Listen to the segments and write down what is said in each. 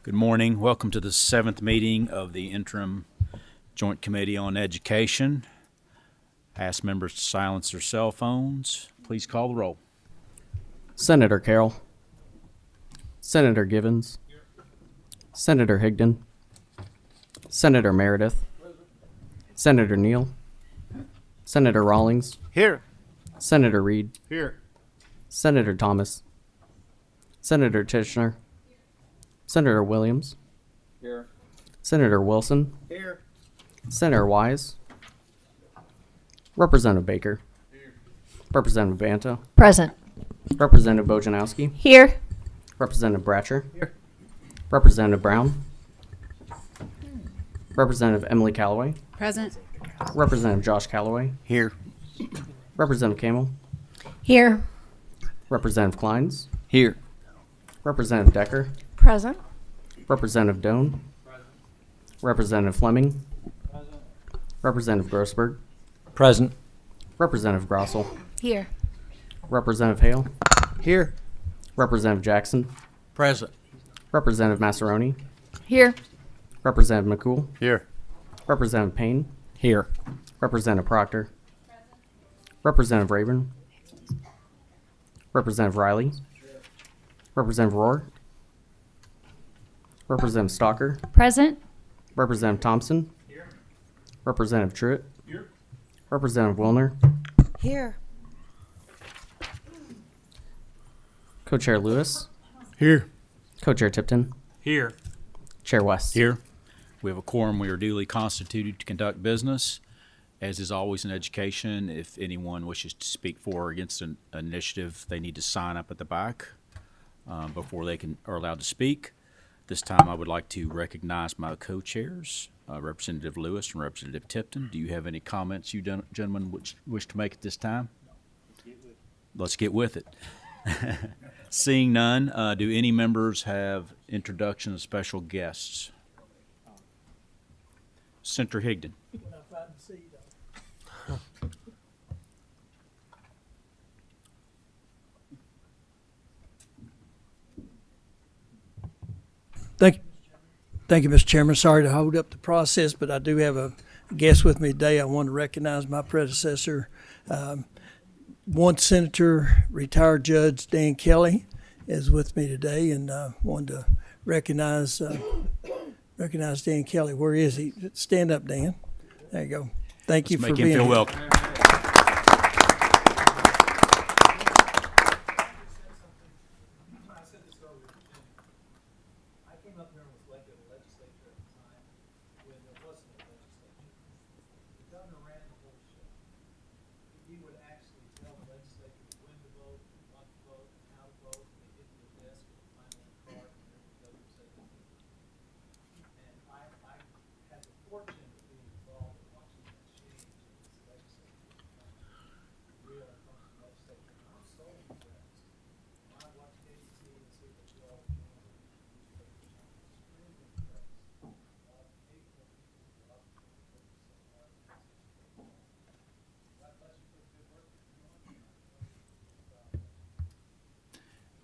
Good morning. Welcome to the 7th meeting of the Interim Joint Committee on Education. Ask members to silence their cell phones. Please call the roll. Senator Carroll. Senator Givens. Senator Higdon. Senator Meredith. Senator Neal. Senator Rawlings. Here. Senator Reed. Here. Senator Thomas. Senator Tishner. Senator Williams. Here. Senator Wilson. Here. Senator Wise. Representative Baker. Here. Representative Banta. Present. Representative Bojanowski. Here. Representative Bratcher. Here. Representative Brown. Representative Emily Callaway. Present. Representative Josh Callaway. Here. Representative Camel. Here. Representative Kleins. Here. Representative Decker. Present. Representative Doan. Representative Fleming. Representative Grossberg. Present. Representative Grossel. Here. Representative Hale. Here. Representative Jackson. Present. Representative Massaroni. Here. Representative McCool. Here. Representative Payne. Here. Representative Proctor. Representative Rayburn. Representative Riley. Representative Rohr. Representative Stalker. Present. Representative Thompson. Representative Truitt. Representative Wilner. Here. Co-Chair Lewis. Here. Co-Chair Tipton. Here. Chair West. Here. We have a quorum. We are duly constituted to conduct business. As is always in education, if anyone wishes to speak for or against an initiative, they need to sign up at the back before they are allowed to speak. This time I would like to recognize my co-chairs, Representative Lewis and Representative Tipton. Do you have any comments you gentlemen wish to make at this time? Let's get with it. Seeing none, do any members have introduction of special guests? Senator Higdon. Thank you, Mr. Chairman. Sorry to hold up the process, but I do have a guest with me today. I want to recognize my predecessor, one Senator, retired Judge Dan Kelly, is with me today, and wanted to recognize Dan Kelly. Where is he? Stand up, Dan. There you go. Thank you for being here. Make him feel welcome.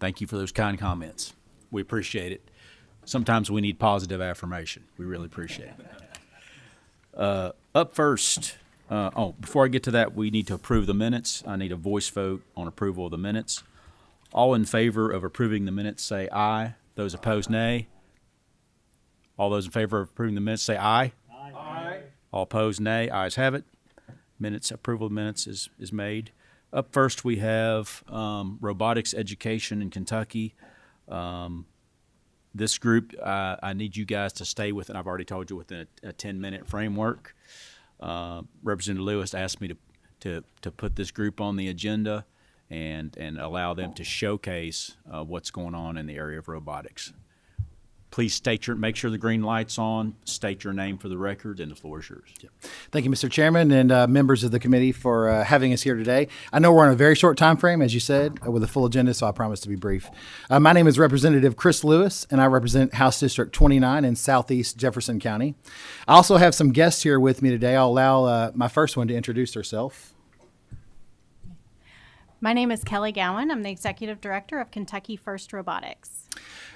Thank you for those kind comments. We appreciate it. Sometimes we need positive affirmation. We really appreciate it. Up first, before I get to that, we need to approve the minutes. I need a voice vote on approval of the minutes. All in favor of approving the minutes say aye. Those opposed, nay. All those in favor of approving the minutes say aye. Aye. All opposed, nay. Ayes have it. Approval of minutes is made. Up first, we have Robotics Education in Kentucky. This group, I need you guys to stay within, I've already told you, within a 10-minute framework. Representative Lewis asked me to put this group on the agenda and allow them to showcase what's going on in the area of robotics. Please make sure the green light's on, state your name for the record, and the floor is yours. Thank you, Mr. Chairman, and members of the committee for having us here today. I know we're on a very short time frame, as you said, with a full agenda, so I promise to be brief. My name is Representative Chris Lewis, and I represent House District 29 in Southeast Jefferson County. I also have some guests here with me today. I'll allow my first one to introduce herself. My name is Kelly Gowan. I'm the Executive Director of Kentucky First Robotics.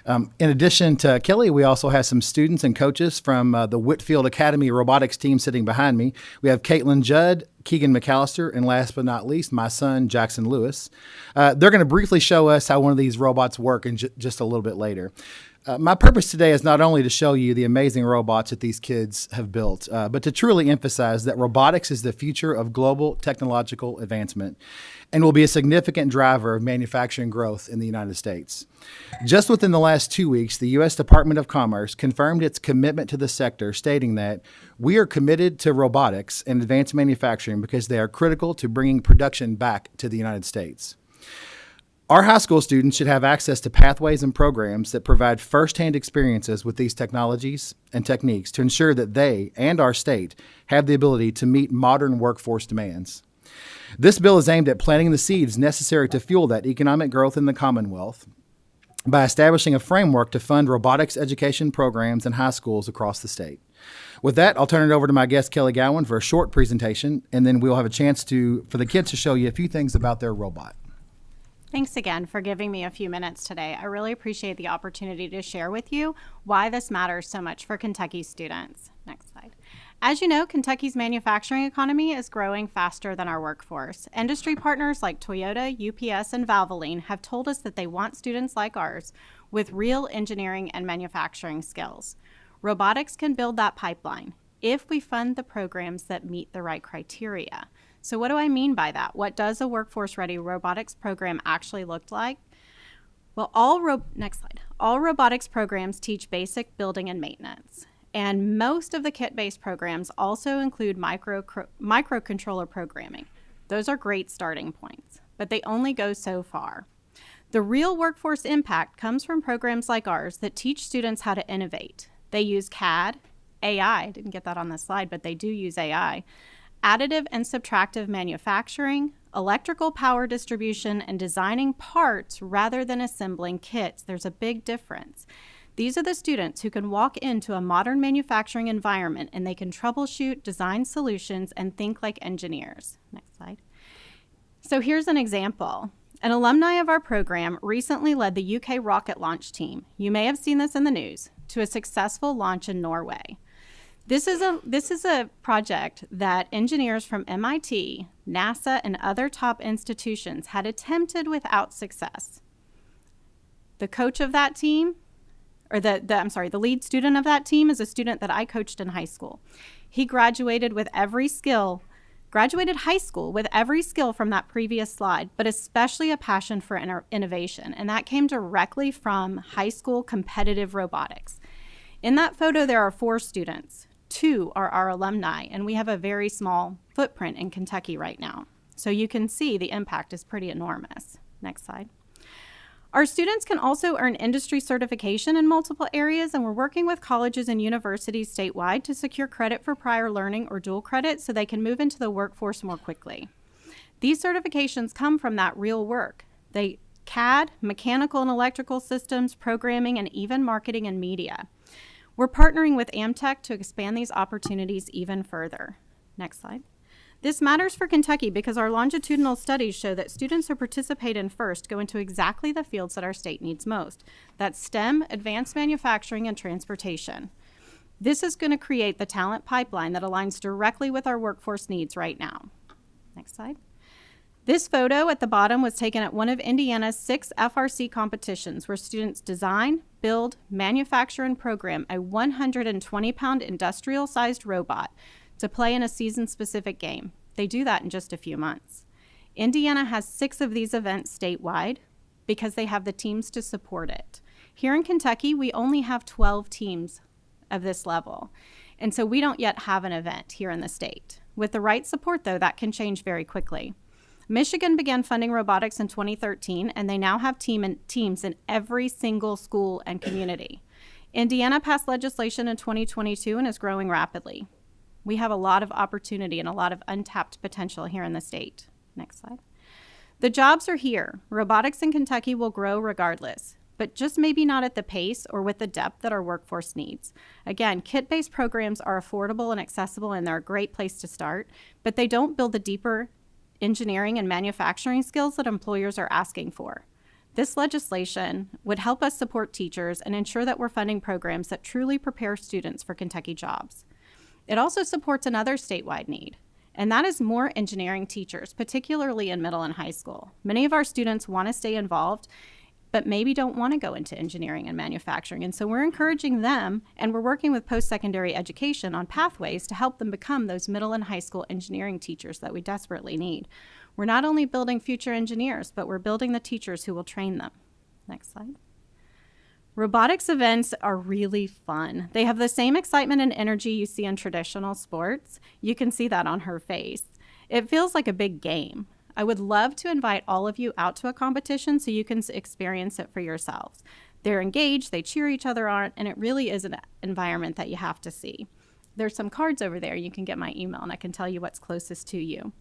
In addition to Kelly, we also have some students and coaches from the Whitfield Academy robotics team sitting behind me. We have Caitlin Judd, Keegan McAllister, and last but not least, my son, Jackson Lewis. They're going to briefly show us how one of these robots work in just a little bit later. My purpose today is not only to show you the amazing robots that these kids have built, but to truly emphasize that robotics is the future of global technological advancement and will be a significant driver of manufacturing growth in the United States. Just within the last 2 weeks, the U.S. Department of Commerce confirmed its commitment to the sector, stating that we are committed to robotics and advanced manufacturing because they are critical to bringing production back to the United States. Our high school students should have access to pathways and programs that provide firsthand experiences with these technologies and techniques to ensure that they and our state have the ability to meet modern workforce demands. This bill is aimed at planting the seeds necessary to fuel that economic growth in the Commonwealth by establishing a framework to fund robotics education programs in high schools across the state. With that, I'll turn it over to my guest, Kelly Gowan, for a short presentation, and then we'll have a chance for the kids to show you a few things about their robot. Thanks again for giving me a few minutes today. I really appreciate the opportunity to share with you why this matters so much for Kentucky students. Next slide. As you know, Kentucky's manufacturing economy is growing faster than our workforce. Industry partners like Toyota, UPS, and Valvoline have told us that they want students like ours with real engineering and manufacturing skills. Robotics can build that pipeline if we fund the programs that meet the right criteria. So what do I mean by that? What does a workforce-ready robotics program actually look like? Well, next slide. All robotics programs teach basic building and maintenance. And most of the kit-based programs also include microcontroller programming. Those are great starting points, but they only go so far. The real workforce impact comes from programs like ours that teach students how to innovate. They use CAD, AI, didn't get that on the slide, but they do use AI, additive and subtractive manufacturing, electrical power distribution, and designing parts rather than assembling kits. There's a big difference. These are the students who can walk into a modern manufacturing environment and they can troubleshoot, design solutions, and think like engineers. Next slide. So here's an example. An alumni of our program recently led the UK rocket launch team, you may have seen this in the news, to a successful launch in Norway. This is a project that engineers from MIT, NASA, and other top institutions had attempted without success. The coach of that team, or the lead student of that team is a student that I coached in high school. He graduated high school with every skill from that previous slide, but especially a passion for innovation, and that came directly from high school competitive robotics. In that photo, there are 4 students. 2 are our alumni, and we have a very small footprint in Kentucky right now. So you can see the impact is pretty enormous. Next slide. Our students can also earn industry certification in multiple areas, and we're working with colleges and universities statewide to secure credit for prior learning or dual credit so they can move into the workforce more quickly. These certifications come from that real work. They CAD, mechanical and electrical systems, programming, and even marketing and media. We're partnering with Amtech to expand these opportunities even further. Next slide. This matters for Kentucky because our longitudinal studies show that students who participate in FIRST go into exactly the fields that our state needs most. That's STEM, advanced manufacturing, and transportation. This is going to create the talent pipeline that aligns directly with our workforce needs right now. Next slide. This photo at the bottom was taken at one of Indiana's 6 FRC competitions where students design, build, manufacture, and program a 120-pound industrial-sized robot to play in a season-specific game. They do that in just a few months. Indiana has 6 of these events statewide because they have the teams to support it. Here in Kentucky, we only have 12 teams of this level, and so we don't yet have an event here in the state. With the right support, though, that can change very quickly. Michigan began funding robotics in 2013, and they now have teams in every single school and community. Indiana passed legislation in 2022 and is growing rapidly. We have a lot of opportunity and a lot of untapped potential here in the state. Next slide. The jobs are here. Robotics in Kentucky will grow regardless, but just maybe not at the pace or with the depth that our workforce needs. Again, kit-based programs are affordable and accessible, and they're a great place to start, but they don't build the deeper engineering and manufacturing skills that employers are asking for. This legislation would help us support teachers and ensure that we're funding programs that truly prepare students for Kentucky jobs. It also supports another statewide need, and that is more engineering teachers, particularly in middle and high school. Many of our students want to stay involved, but maybe don't want to go into engineering and manufacturing. And so we're encouraging them, and we're working with Postsecondary Education on pathways to help them become those middle and high school engineering teachers that we desperately need. We're not only building future engineers, but we're building the teachers who will train them. Next slide. Robotics events are really fun. They have the same excitement and energy you see in traditional sports. You can see that on her face. It feels like a big game. I would love to invite all of you out to a competition so you can experience it for yourselves. They're engaged, they cheer each other on, and it really is an environment that you have to see. There's some cards over there. You can get my email and I can tell you what's closest to you.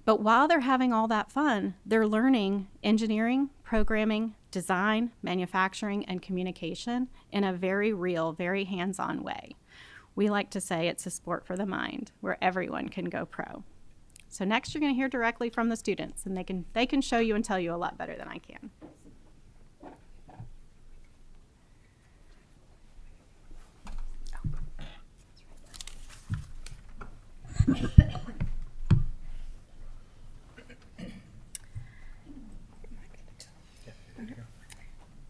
But while they're having all that fun, they're learning engineering, programming, design, manufacturing, and communication in a very real, very hands-on way. We like to say it's a sport for the mind where everyone can go pro. So next you're going to hear directly from the students, and they can show you and tell you a lot better than I can.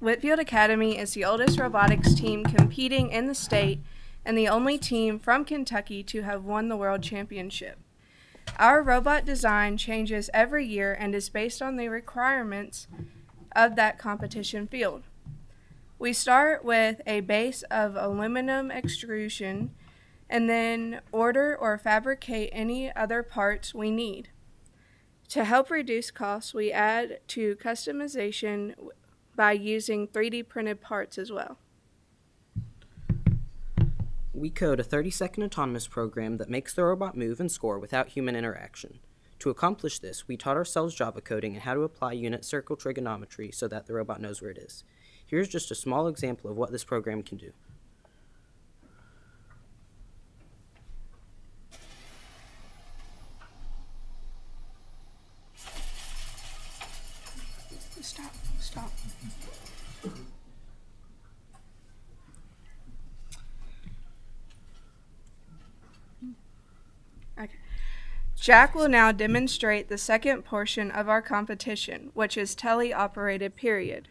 Whitfield Academy is the oldest robotics team competing in the state and the only team from Kentucky to have won the world championship. Our robot design changes every year and is based on the requirements of that competition field. We start with a base of aluminum extrusion and then order or fabricate any other parts we need. To help reduce costs, we add to customization by using 3D printed parts as well. We code a 30-second autonomous program that makes the robot move and score without human interaction. To accomplish this, we taught ourselves Java coding and how to apply unit circle trigonometry so that the robot knows where it is. Here's just a small example of what this program can do. Stop. Okay. Jack will now demonstrate the second portion of our competition, which is teleoperated period.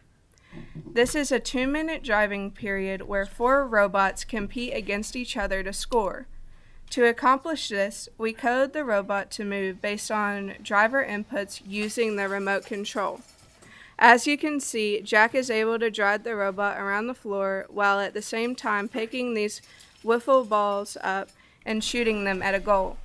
This is a 2-minute driving period where 4 robots compete against each other to score. To accomplish this, we code the robot to move based on driver inputs using the remote control. As you can see, Jack is able to drive the robot around the floor while at the same time picking these wiffle balls up and shooting them at a goal.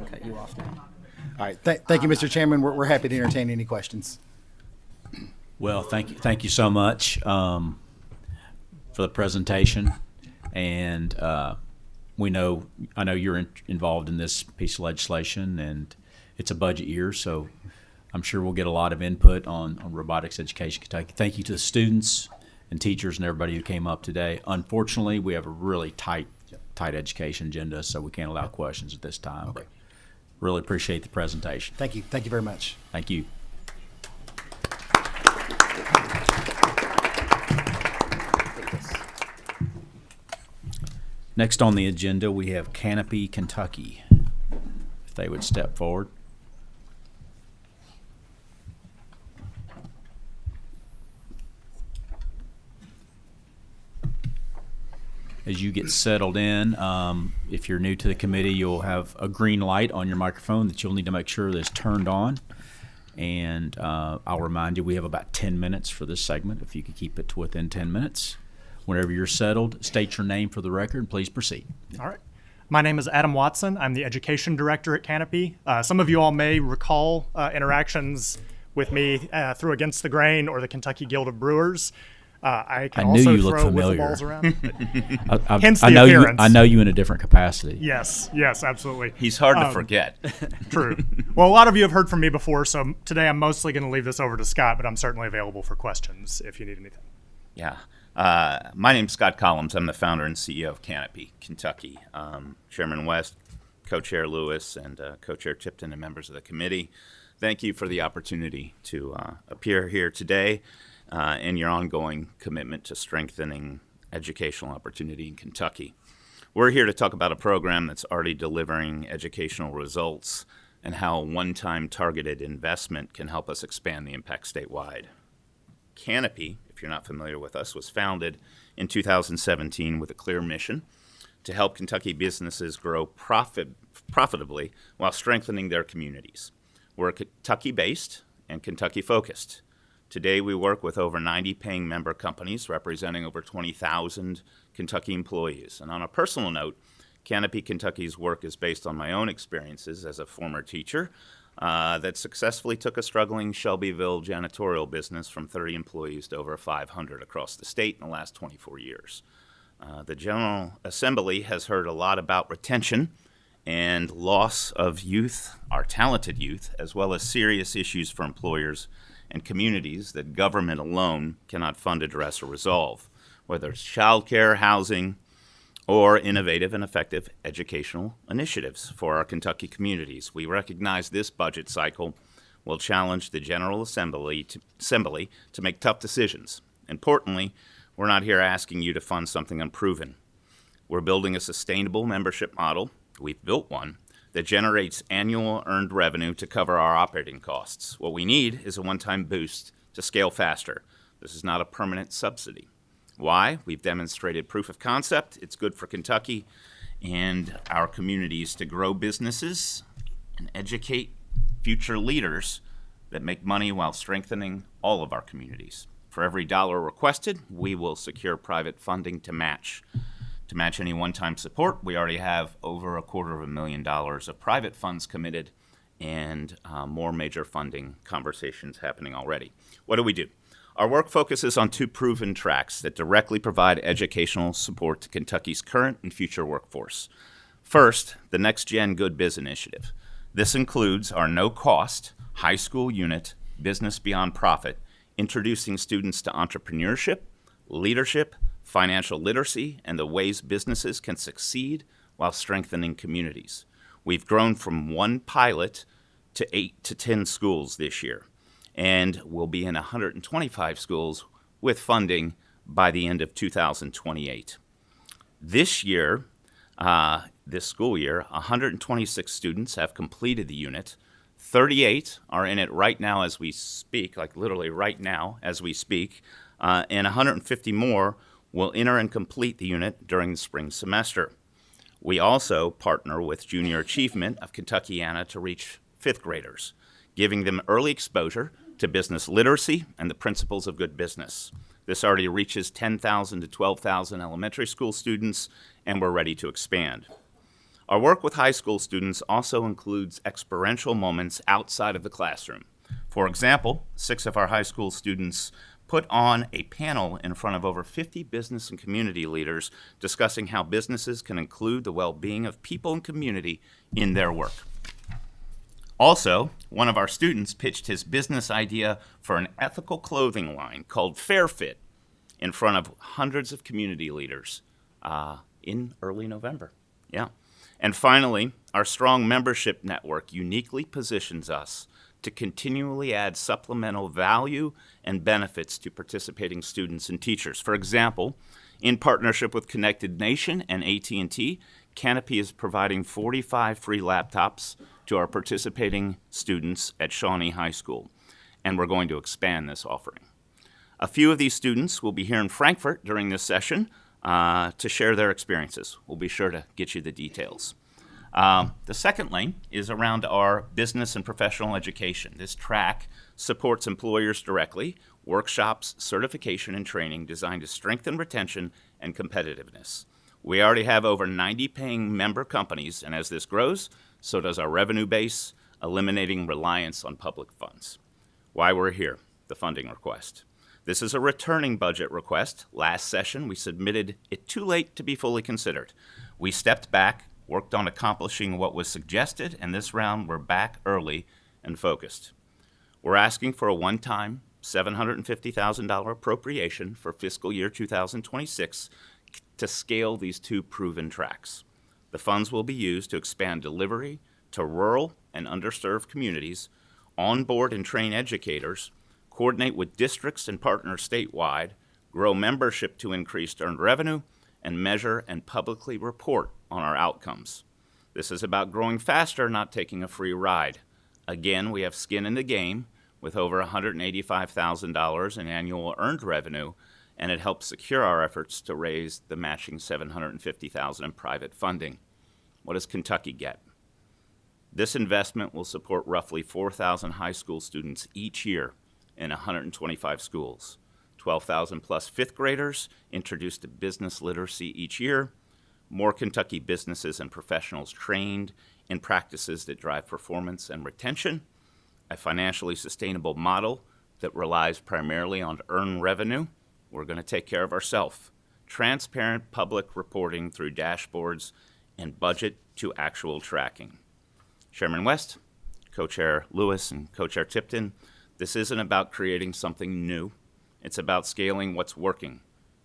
Cut you off now. All right. Thank you, Mr. Chairman. We're happy to entertain any questions. Well, thank you so much for the presentation, and I know you're involved in this piece of legislation, and it's a budget year, so I'm sure we'll get a lot of input on Robotics Education Kentucky. Thank you to the students and teachers and everybody who came up today. Unfortunately, we have a really tight education agenda, so we can't allow questions at this time. Okay. But really appreciate the presentation. Thank you. Thank you very much. Thank you. Next on the agenda, we have Canopy Kentucky. If they would step forward. As you get settled in, if you're new to the committee, you'll have a green light on your microphone that you'll need to make sure that's turned on. And I'll remind you, we have about 10 minutes for this segment. If you could keep it to within 10 minutes. Whenever you're settled, state your name for the record and please proceed. All right. My name is Adam Watson. I'm the Education Director at Canopy. Some of you all may recall interactions with me through Against the Grain or the Kentucky Guild of Brewers. I can I knew also you looked throw wiffle familiar. balls around. I, Hence I the know appearance. you. I know you in a different capacity. Yes, absolutely. He's hard to forget. True. Well, a lot of you have heard from me before, so today I'm mostly going to leave this over to Scott, but I'm certainly available for questions if you need anything. Yeah. My name's Scott Collins. I'm the founder and CEO of Canopy, Kentucky. Chairman West, Co-Chair Lewis, and Co-Chair Tipton, and members of the committee, thank you for the opportunity to appear here today and your ongoing commitment to strengthening educational opportunity in Kentucky. We're here to talk about a program that's already delivering educational results and how one-time targeted investment can help us expand the impact statewide. Canopy, if you're not familiar with us, was founded in 2017 with a clear mission to help Kentucky businesses grow profitably while strengthening their communities. We're Kentucky-based and Kentucky-focused. Today, we work with over 90 paying member companies representing over 20,000 Kentucky employees. And on a personal note, Canopy Kentucky's work is based on my own experiences as a former teacher that successfully took a struggling Shelbyville janitorial business from 30 employees to over 500 across the state in the last 24 years. The General Assembly has heard a lot about retention and loss of youth, our talented youth, as well as serious issues for employers and communities that government alone cannot fund, address, or resolve, whether it's childcare, housing, or innovative and effective educational initiatives for our Kentucky communities. We recognize this budget cycle will challenge the General Assembly to make tough decisions. Importantly, we're not here asking you to fund something unproven. We're building a sustainable membership model. We've built one that generates annual earned revenue to cover our operating costs. What we need is a one-time boost to scale faster. This is not a permanent subsidy. Why? We've demonstrated proof of concept. It's good for Kentucky and our communities to grow businesses and educate future leaders that make money while strengthening all of our communities. For every dollar requested, we will secure private funding to match. To match any one-time support, we already have over $250,000 of private funds committed and more major funding conversations happening already. What do? Our work focuses on two proven tracks that directly provide educational support to Kentucky's current and future workforce. First, the Next Gen Good Biz Initiative. This includes our no-cost high school unit, Business Beyond Profit, introducing students to entrepreneurship, leadership, financial literacy, and the ways businesses can succeed while strengthening communities. We've grown from one pilot to 8 to 10 schools this year, and we'll be in 125 schools with funding by the end of 2028. This year, this school year, 126 students have completed the unit. 38 are in it right now as we speak, like literally right now as we speak, and 150 more will enter and complete the unit during the spring semester. We also partner with Junior Achievement of Kentuckiana to reach fifth graders, giving them early exposure to business literacy and the principles of good business. This already reaches 10,000 to 12,000 elementary school students, and we're ready to expand. Our work with high school students also includes experiential moments outside of the classroom. For example, 6 of our high school students put on a panel in front of over 50 business and community leaders discussing how businesses can include the well-being of people and community in their work. Also, one of our students pitched his business idea for an ethical clothing line called Fairfit in front of hundreds of community leaders in early November. Yeah. And finally, our strong membership network uniquely positions us to continually add supplemental value and benefits to participating students and teachers. For example, in partnership with Connected Nation and AT&T, Canopy is providing 45 free laptops to our participating students at Shawnee High School, and we're going to expand this offering. A few of these students will be here in Frankfort during this session to share their experiences. We'll be sure to get you the details. The second link is around our business and professional education. This track supports employers directly, workshops, certification, and training designed to strengthen retention and competitiveness. We already have over 90 paying member companies, and as this grows, so does our revenue base, eliminating reliance on public funds. Why we're here, the funding request. This is a returning budget request. Last session, we submitted it too late to be fully considered. We stepped back, worked on accomplishing what was suggested, and this round we're back early and focused. We're asking for a one-time $750,000 appropriation for fiscal year 2026 to scale these two proven tracks. The funds will be used to expand delivery to rural and underserved communities, onboard and train educators, coordinate with districts and partners statewide, grow membership to increase earned revenue, and measure and publicly report on our outcomes. This is about growing faster, not taking a free ride. Again, we have skin in the game with over $185,000 in annual earned revenue, and it helps secure our efforts to raise the matching $750,000 in private funding. What does Kentucky get? This investment will support roughly 4,000 high school students each year in 125 schools, 12,000 plus fifth graders introduced to business literacy each year, more Kentucky businesses and professionals trained in practices that drive performance and retention, a financially sustainable model that relies primarily on earned revenue. We're going to take care of ourselves. Transparent public reporting through dashboards and budget to actual tracking. Chairman West, Co-Chair Lewis, and Co-Chair Tipton, this isn't about creating something new. It's about scaling what's working.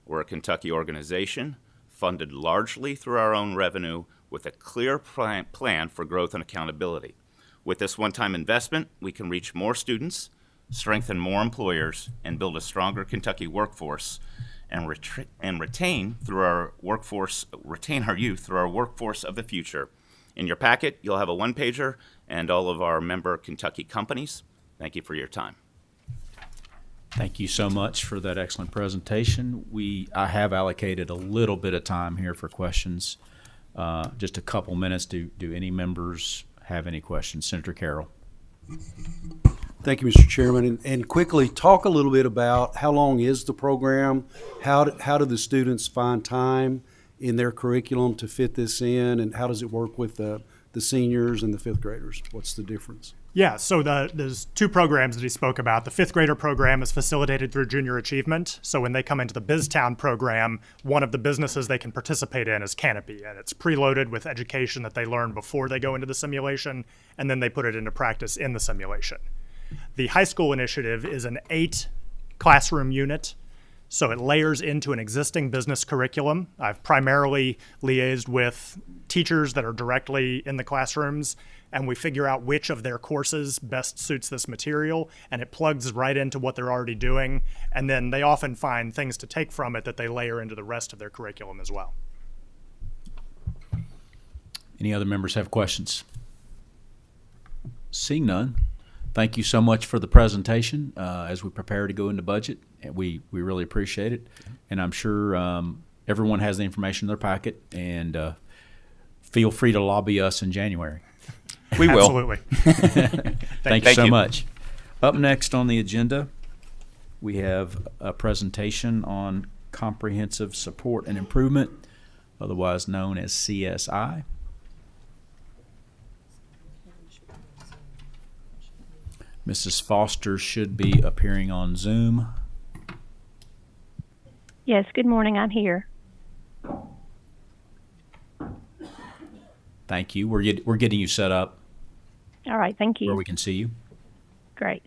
We're a Kentucky organization funded largely through our own revenue with a clear plan for growth and accountability. With this one-time investment, we can reach more students, strengthen more employers, and build a stronger Kentucky workforce and retain our youth through our workforce of the future. In your packet, you'll have a one-pager and all of our member Kentucky companies. Thank you for your time. Thank you so much for that excellent presentation. I have allocated a little bit of time here for questions, just a couple minutes. Do any members have any questions? Senator Carroll. Thank you, Mr. Chairman. And quickly, talk a little bit about how long is the program? How do the students find time in their curriculum to fit this in? And how does it work with the seniors and the fifth graders? What's the difference? Yeah, so there's two programs that he spoke about. The fifth grader program is facilitated through Junior Achievement. So when they come into the BizTown program, one of the businesses they can participate in is Canopy, and it's preloaded with education that they learn before they go into the simulation, and then they put it into practice in the simulation. The high school initiative is an 8-classroom unit, so it layers into an existing business curriculum. I've primarily liaised with teachers that are directly in the classrooms, and we figure out which of their courses best suits this material, and it plugs right into what they're already doing, and then they often find things to take from it that they layer into the rest of their curriculum as well. Any other members have questions? Seeing none, thank you so much for the presentation as we prepare to go into budget. And we really appreciate it. And I'm sure everyone has the information in their packet, and feel free to lobby us in January. We will. Absolutely. Thank you so much. Up next on the agenda, we have a presentation on comprehensive support and improvement, otherwise known as CSI. Mrs. Foster should be appearing on Zoom. Yes, good morning. I'm here. Thank you. We're getting you set up All right, thank you. where we can see you. Great.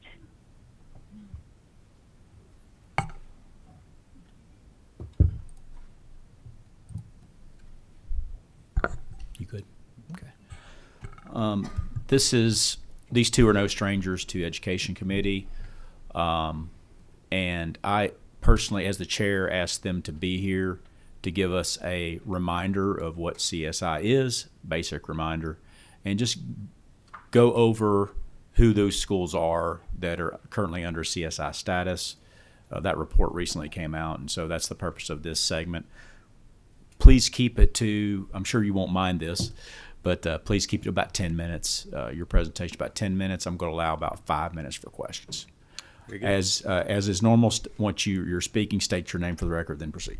You good? Okay. These two are no strangers to Education Committee. And I personally, as the chair, asked them to be here to give us a reminder of what CSI is, basic reminder, and just go over who those schools are that are currently under CSI status. That report recently came out, and so that's the purpose of this segment. Please keep it to, I'm sure you won't mind this, but please keep it to about 10 minutes. Your presentation about 10 minutes. I'm going to allow about 5 minutes for questions. As is normal, once you're speaking, state your name for the record, then proceed.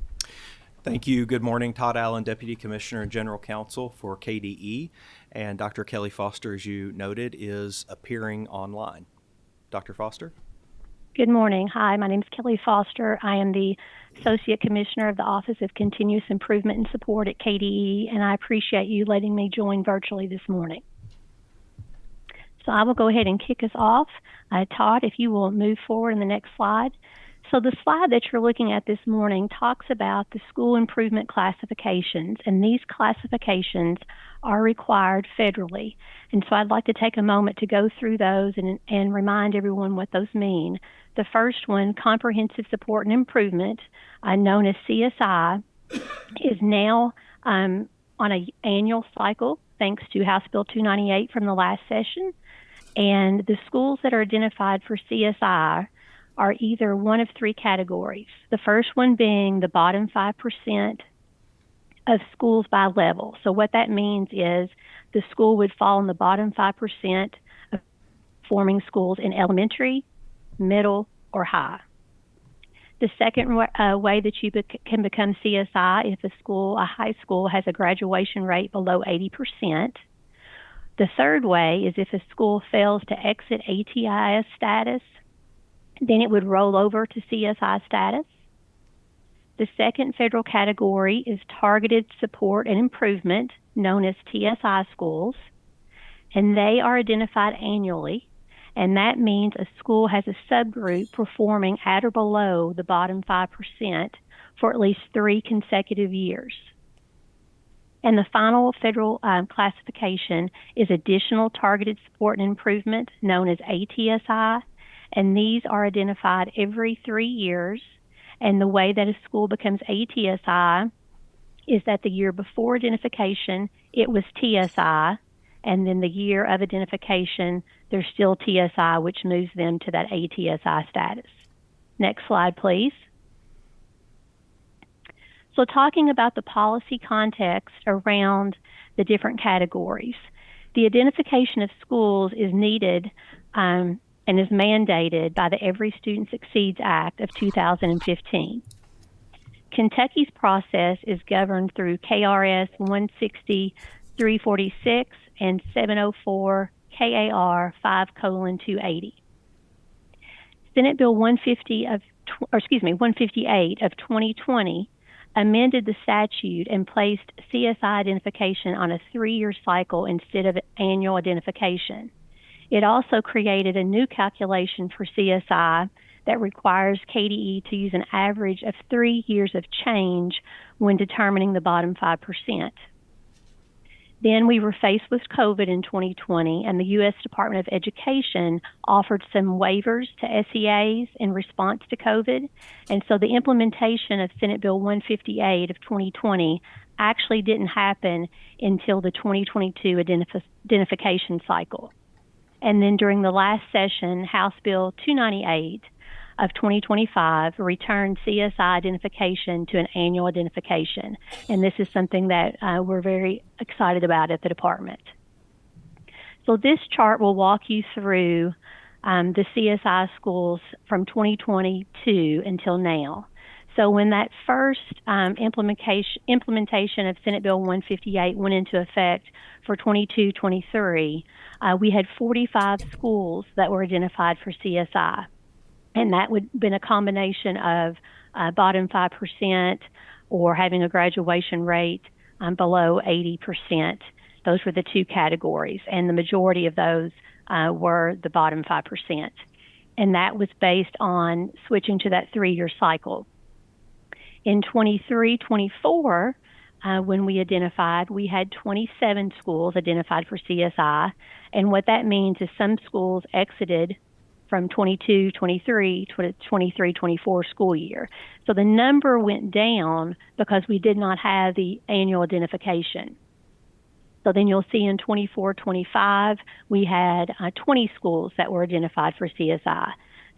Thank you. Good morning. Todd Allen, Deputy Commissioner and General Counsel for KDE. And Dr. Kelly Foster, as you noted, is appearing online. Dr. Foster? Good morning. Hi, my name is Kelly Foster. I am the Associate Commissioner of the Office of Continuous Improvement and Support at KDE, and I appreciate you letting me join virtually this morning. So I will go ahead and kick us off. Todd, if you will move forward in the next slide. So the slide that you're looking at this morning talks about the school improvement classifications, and these classifications are required federally. And so I'd like to take a moment to go through those and remind everyone what those mean. The first one, Comprehensive Support and Improvement, known as CSI, is now on an annual cycle, thanks to House Bill 298 from the last session. And the schools that are identified for CSI are either one of three categories. The first one being the bottom 5% of schools by level. So what that means is the school would fall in the bottom 5% of performing schools in elementary, middle, or high. The second way that you can become CSI if a high school has a graduation rate below 80%. The third way is if a school fails to exit ATIS status, then it would roll over to CSI status. The second federal category is Targeted Support and Improvement, known as TSI schools, and they are identified annually, and that means a school has a subgroup performing at or below the bottom 5% for at least 3 consecutive years. And the final federal classification is Additional Targeted Support and Improvement, known as ATSI, and these are identified every 3 years. And the way that a school becomes ATSI is that the year before identification, it was TSI, and then the year of identification, they're still TSI, which moves them to that ATSI status. Next slide, please. So talking about the policy context around the different categories, the identification of schools is needed and is mandated by the Every Student Succeeds Act of 2015. Kentucky's process is governed through KRS 160-346 and 704 KAR 5:280. Senate Bill 158 of 2020 amended the statute and placed CSI identification on a 3-year cycle instead of annual identification. It also created a new calculation for CSI that requires KDE to use an average of 3 years of change when determining the bottom 5%. Then we were faced with COVID in 2020, and the U.S. Department of Education offered some waivers to SEAs in response to COVID. And so the implementation of Senate Bill 158 of 2020 actually didn't happen until the 2022 identification cycle. And then during the last session, House Bill 298 of 2025 returned CSI identification to an annual identification. And this is something that we're very excited about at the department. So this chart will walk you through the CSI schools from 2022 until now. So when that first implementation of Senate Bill 158 went into effect for 22-23, we had 45 schools that were identified for CSI. And that would have been a combination of bottom 5% or having a graduation rate below 80%. Those were the two categories. And the majority of those were the bottom 5%. And that was based on switching to that 3-year cycle. In 23-24, when we identified, we had 27 schools identified for CSI. And what that means is some schools exited from 22-23 to 23-24 school year. So the number went down because we did not have the annual identification. So then you'll see in 24-25, we had 20 schools that were identified for CSI.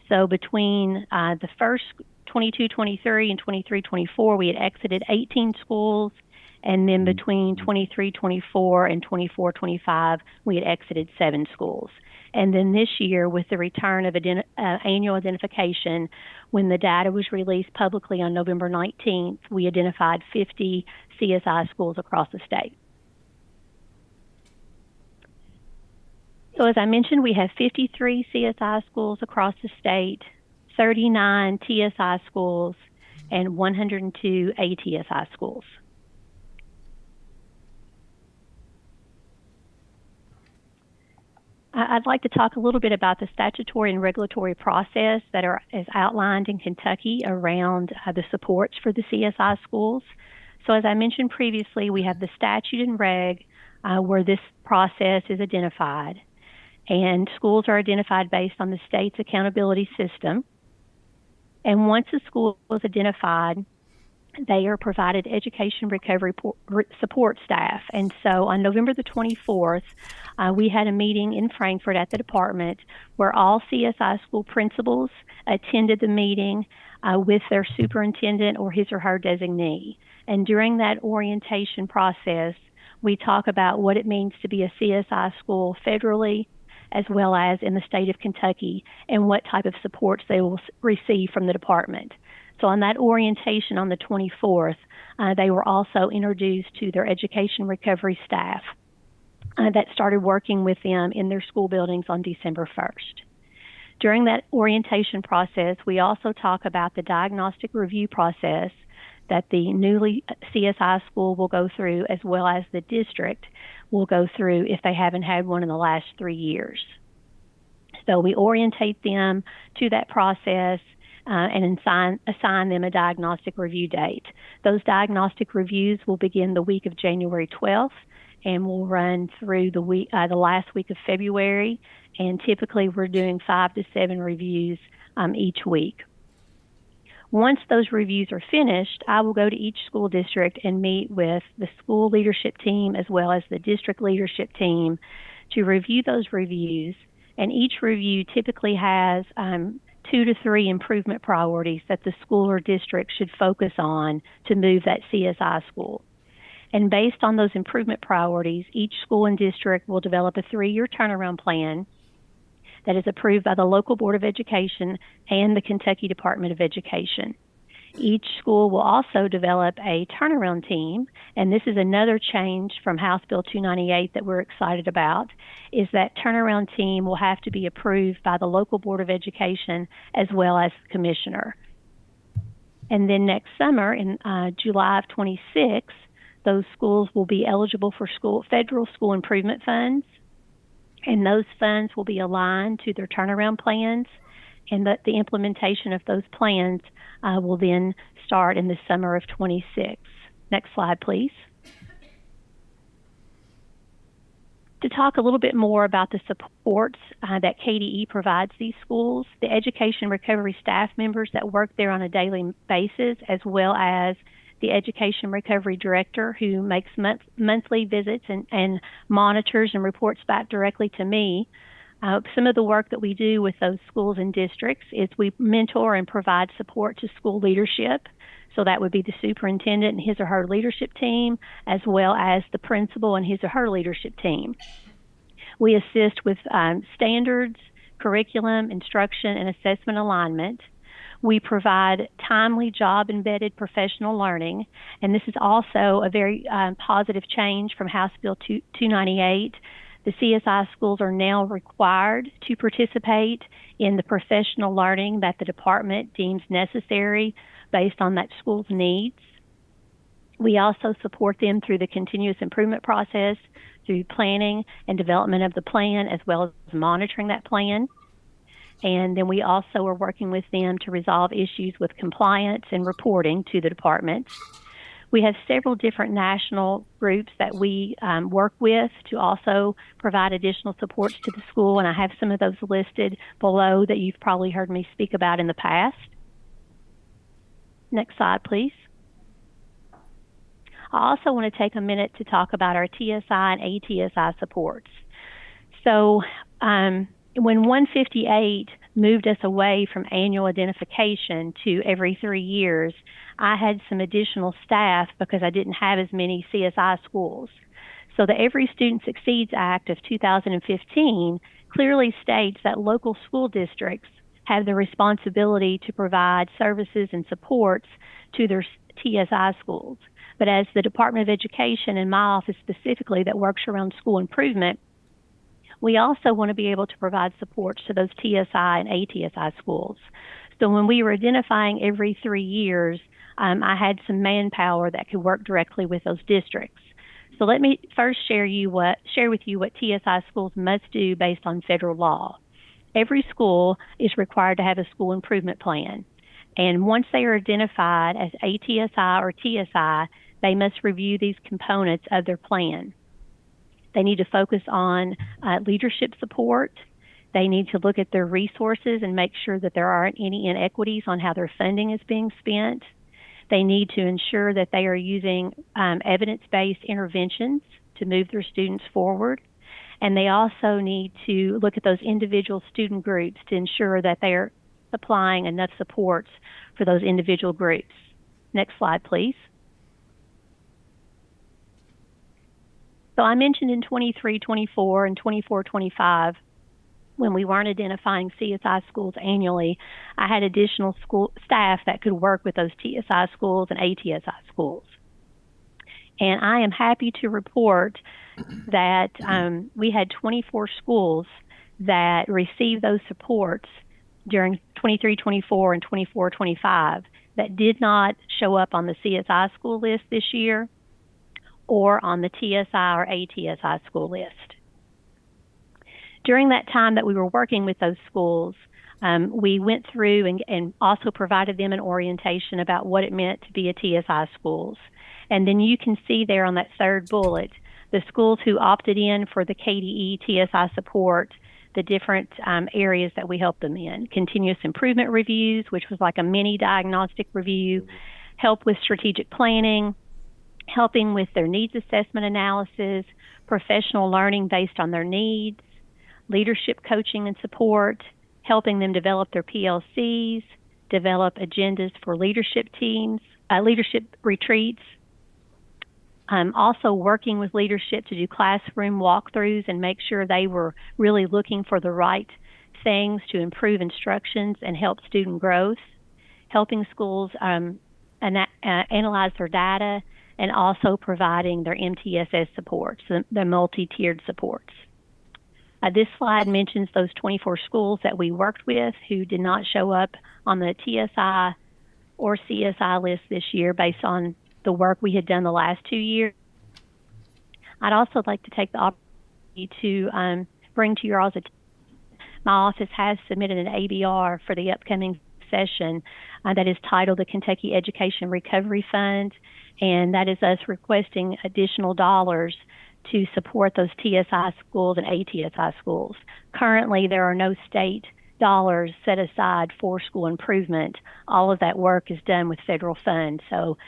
So between the first 22-23 and 23-24, we had exited 18 schools. And then between 23-24 and 24-25, we had exited 7 schools. And then this year, with the return of annual identification, when the data was released publicly on November 19th, we identified 50 CSI schools across the state. So as I mentioned, we have 53 CSI schools across the state. 39 TSI schools, and 102 ATSI schools. I'd like to talk a little bit about the statutory and regulatory process that is outlined in Kentucky around the supports for the CSI schools. So as I mentioned previously, we have the statute and reg where this process is identified. And schools are identified based on the state's accountability system. And once a school is identified, they are provided education recovery support staff. And so on November the 24th, we had a meeting in Frankfort at the department where all CSI school principals attended the meeting with their superintendent or his or her designee. And during that orientation process, we talk about what it means to be a CSI school federally as well as in the state of Kentucky and what type of supports they will receive from the department. So on that orientation on the 24th, they were also introduced to their education recovery staff that started working with them in their school buildings on December 1st. During that orientation process, we also talk about the diagnostic review process that the newly CSI school will go through as well as the district will go through if they haven't had one in the last 3 years. So we orientate them to that process and assign them a diagnostic review date. Those diagnostic reviews will begin the week of January 12th and will run through the last week of February. And typically we're doing 5 to 7 reviews each week. Once those reviews are finished, I will go to each school district and meet with the school leadership team as well as the district leadership team to review those reviews. And each review typically has 2 to 3 improvement priorities that the school or district should focus on to move that CSI school. And based on those improvement priorities, each school and district will develop a 3-year turnaround plan that is approved by the local Board of Education and the Kentucky Department of Education. Each school will also develop a turnaround team, and this is another change from House Bill 298 that we're excited about, is that turnaround team will have to be approved by the local Board of Education as well as the commissioner. And then next summer, in July of 26, those schools will be eligible for federal school improvement funds, and those funds will be aligned to their turnaround plans, and that the implementation of those plans will then start in the summer of 26. Next slide, please. To talk a little bit more about the supports that KDE provides these schools, the education recovery staff members that work there on a daily basis, as well as the education recovery director who makes monthly visits and monitors and reports back directly to me. Some of the work that we do with those schools and districts is we mentor and provide support to school leadership. So that would be the superintendent and his or her leadership team, as well as the principal and his or her leadership team. We assist with standards, curriculum, instruction, and assessment alignment. We provide timely job-embedded professional learning, and this is also a very positive change from House Bill 298. The CSI schools are now required to participate in the professional learning that the department deems necessary based on that school's needs. We also support them through the continuous improvement process, through planning and development of the plan, as well as monitoring that plan. And then we also are working with them to resolve issues with compliance and reporting to the department. We have several different national groups that we work with to also provide additional supports to the school, and I have some of those listed below that you've probably heard me speak about in the past. Next slide, please. I also want to take a minute to talk about our TSI and ATSI supports. So when 158 moved us away from annual identification to every 3 years, I had some additional staff because I didn't have as many CSI schools. So the Every Student Succeeds Act of 2015 clearly states that local school districts have the responsibility to provide services and supports to their TSI schools. But as the Department of Education and my office specifically that works around school improvement, we also want to be able to provide supports to those TSI and ATSI schools. So when we were identifying every 3 years, I had some manpower that could work directly with those districts. So let me first share with you what TSI schools must do based on federal law. Every school is required to have a school improvement plan. And once they are identified as ATSI or TSI, they must review these components of their plan. They need to focus on leadership support. They need to look at their resources and make sure that there aren't any inequities on how their funding is being spent. They need to ensure that they are using evidence-based interventions to move their students forward. And they also need to look at those individual student groups to ensure that they are supplying enough supports for those individual groups. Next slide, please. So I mentioned in 23-24 and 24-25, when we weren't identifying CSI schools annually, I had additional school staff that could work with those TSI schools and ATSI schools. And I am happy to report that we had 24 schools that received those supports during 23-24 and 24-25 that did not show up on the CSI school list this year or on the TSI or ATSI school list. During that time that we were working with those schools, we went through and also provided them an orientation about what it meant to be a TSI schools. And then you can see there on that third bullet, the schools who opted in for the KDE TSI support, the different areas that we helped them in. Continuous improvement reviews, which was like a mini diagnostic review, help with strategic planning, helping with their needs assessment analysis, professional learning based on their needs, leadership coaching and support, helping them develop their PLCs, develop agendas for leadership teams, leadership retreats, also working with leadership to do classroom walkthroughs and make sure they were really looking for the right things to improve instructions and help student growth, helping schools analyze their data, and also providing their MTSS supports, the multi-tiered supports. This slide mentions those 24 schools that we worked with who did not show up on the TSI or CSI list this year based on the work we had done the last 2 years. I'd also like to take the opportunity to bring to your all's attention, my office has submitted an ABR for the upcoming session that is titled the Kentucky Education Recovery Fund, and that is us requesting additional dollars to support those TSI schools and ATSI schools. Currently, there are no state dollars set aside for school improvement. All of that work is done with federal funds. So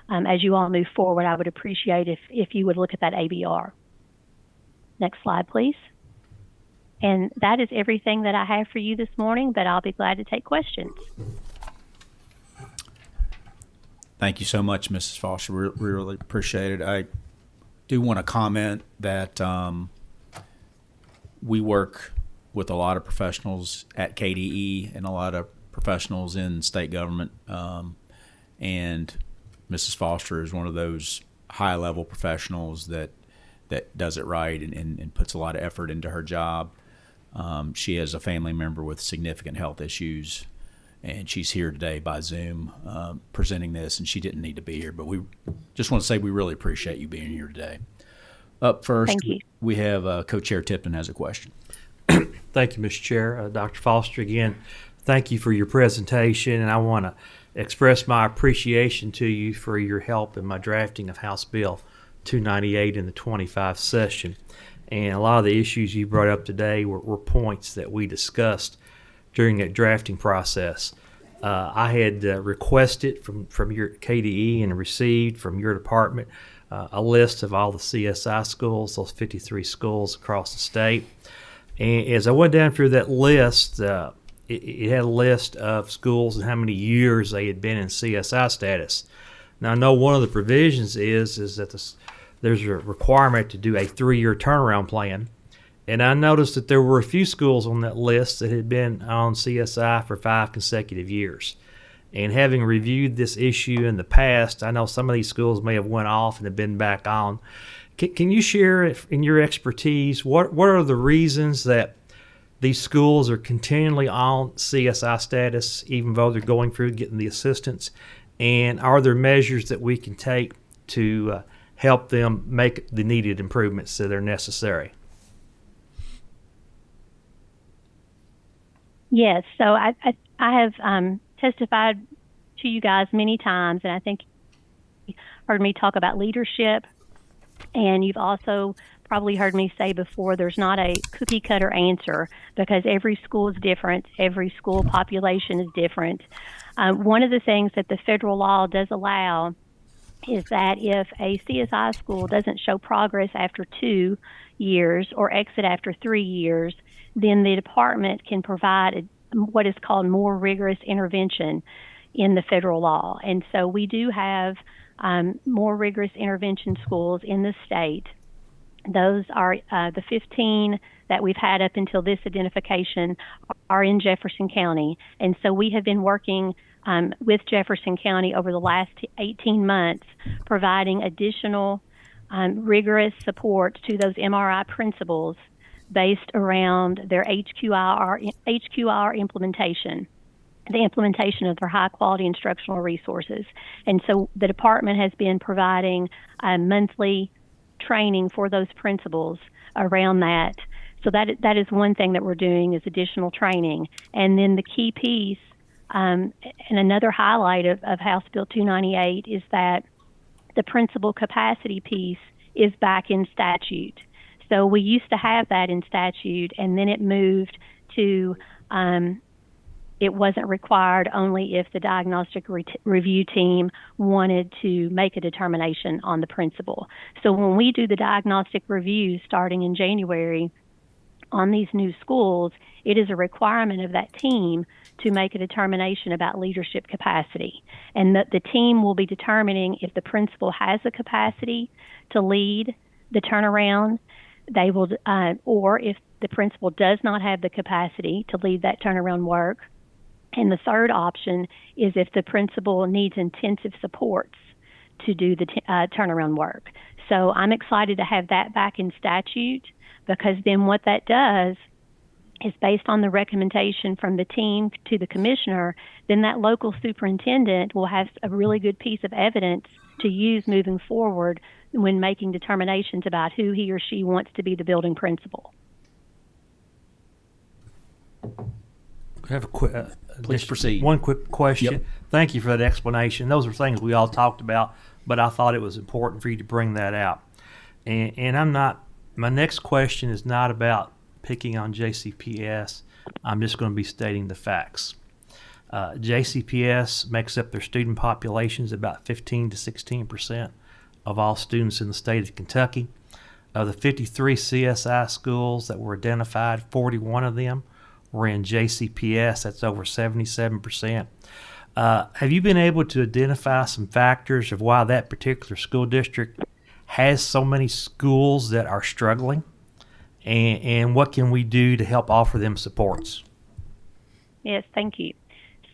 as you all move forward, I would appreciate if you would look at that ABR. Next slide, please. And that is everything that I have for you this morning, but I'll be glad to take questions. Thank you so much, Mrs. Foster. We really appreciate it. I do want to comment that we work with a lot of professionals at KDE and a lot of professionals in state government, and Mrs. Foster is one of those high-level professionals that does it right and puts a lot of effort into her job. She has a family member with significant health issues, and she's here today by Zoom presenting this, and she didn't need to be here, but we just want to say we really appreciate you being here today. Up first, Thank you. We have Co-Chair Tipton has a question. Thank you, Mr. Chair. Dr. Foster, again, thank you for your presentation, and I want to express my appreciation to you for your help in my drafting of House Bill 298 in the 25 session. And a lot of the issues you brought up today were points that we discussed during that drafting process. I had requested from your KDE and received from your department a list of all the CSI schools, those 53 schools across the state. And as I went down through that list, it had a list of schools and how many years they had been in CSI status. Now, I know one of the provisions is that there's a requirement to do a 3-year turnaround plan. And I noticed that there were a few schools on that list that had been on CSI for 5 consecutive years. And having reviewed this issue in the past, I know some of these schools may have went off and have been back on. Can you share in your expertise what are the reasons that these schools are continually on CSI status, even though they're going through getting the assistance? And are there measures that we can take to help them make the needed improvements that are necessary? Yes, so I have testified to you guys many times, and I think you heard me talk about leadership, and you've also probably heard me say before there's not a cookie cutter answer because every school is different, every school population is different. One of the things that the federal law does allow is that if a CSI school doesn't show progress after 2 years or exit after 3 years, then the department can provide what is called more rigorous intervention in the federal law. And so we do have more rigorous intervention schools in the state. Those are the 15 that we've had up until this identification are in Jefferson County. And so we have been working with Jefferson County over the last 18 months, providing additional rigorous support to those MRI principals based around their HQR implementation, the implementation of their high quality instructional resources. And so the department has been providing monthly training for those principals around that. So that is one thing that we're doing is additional training. And then the key piece, and another highlight of House Bill 298 is that the principal capacity piece is back in statute. So we used to have that in statute, and then it moved to it wasn't required only if the diagnostic review team wanted to make a determination on the principal. So when we do the diagnostic reviews starting in January on these new schools, it is a requirement of that team to make a determination about leadership capacity. And the team will be determining if the principal has the capacity to lead the turnaround. They will, or if the principal does not have the capacity to lead that turnaround work. And the third option is if the principal needs intensive supports to do the turnaround work. So I'm excited to have that back in statute because then what that does is based on the recommendation from the team to the commissioner, then that local superintendent will have a really good piece of evidence to use moving forward when making determinations about who he or she wants to be the building principal. I have a quick, Please proceed. One quick question. Yep. Thank you for that explanation. Those are things we all talked about, but I thought it was important for you to bring that out. And my next question is not about picking on JCPS. I'm just going to be stating the facts. JCPS makes up their student populations about 15 to 16% of all students in the state of Kentucky. Of the 53 CSI schools that were identified, 41 of them were in JCPS. That's over 77%. Have you been able to identify some factors of why that particular school district has so many schools that are struggling? And what can we do to help offer them supports? Yes, thank you.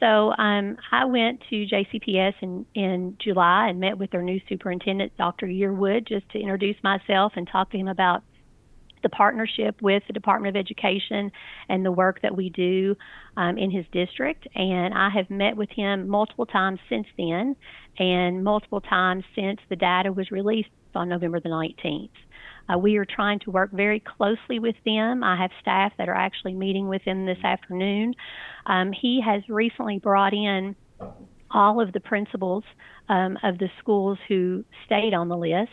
So I went to JCPS in July and met with their new superintendent, Dr. Yearwood, just to introduce myself and talk to him about the partnership with the Department of Education and the work that we do in his district. And I have met with him multiple times since then and multiple times since the data was released on November the 19th. We are trying to work very closely with them. I have staff that are actually meeting with them this afternoon. He has recently brought in all of the principals of the schools who stayed on the list.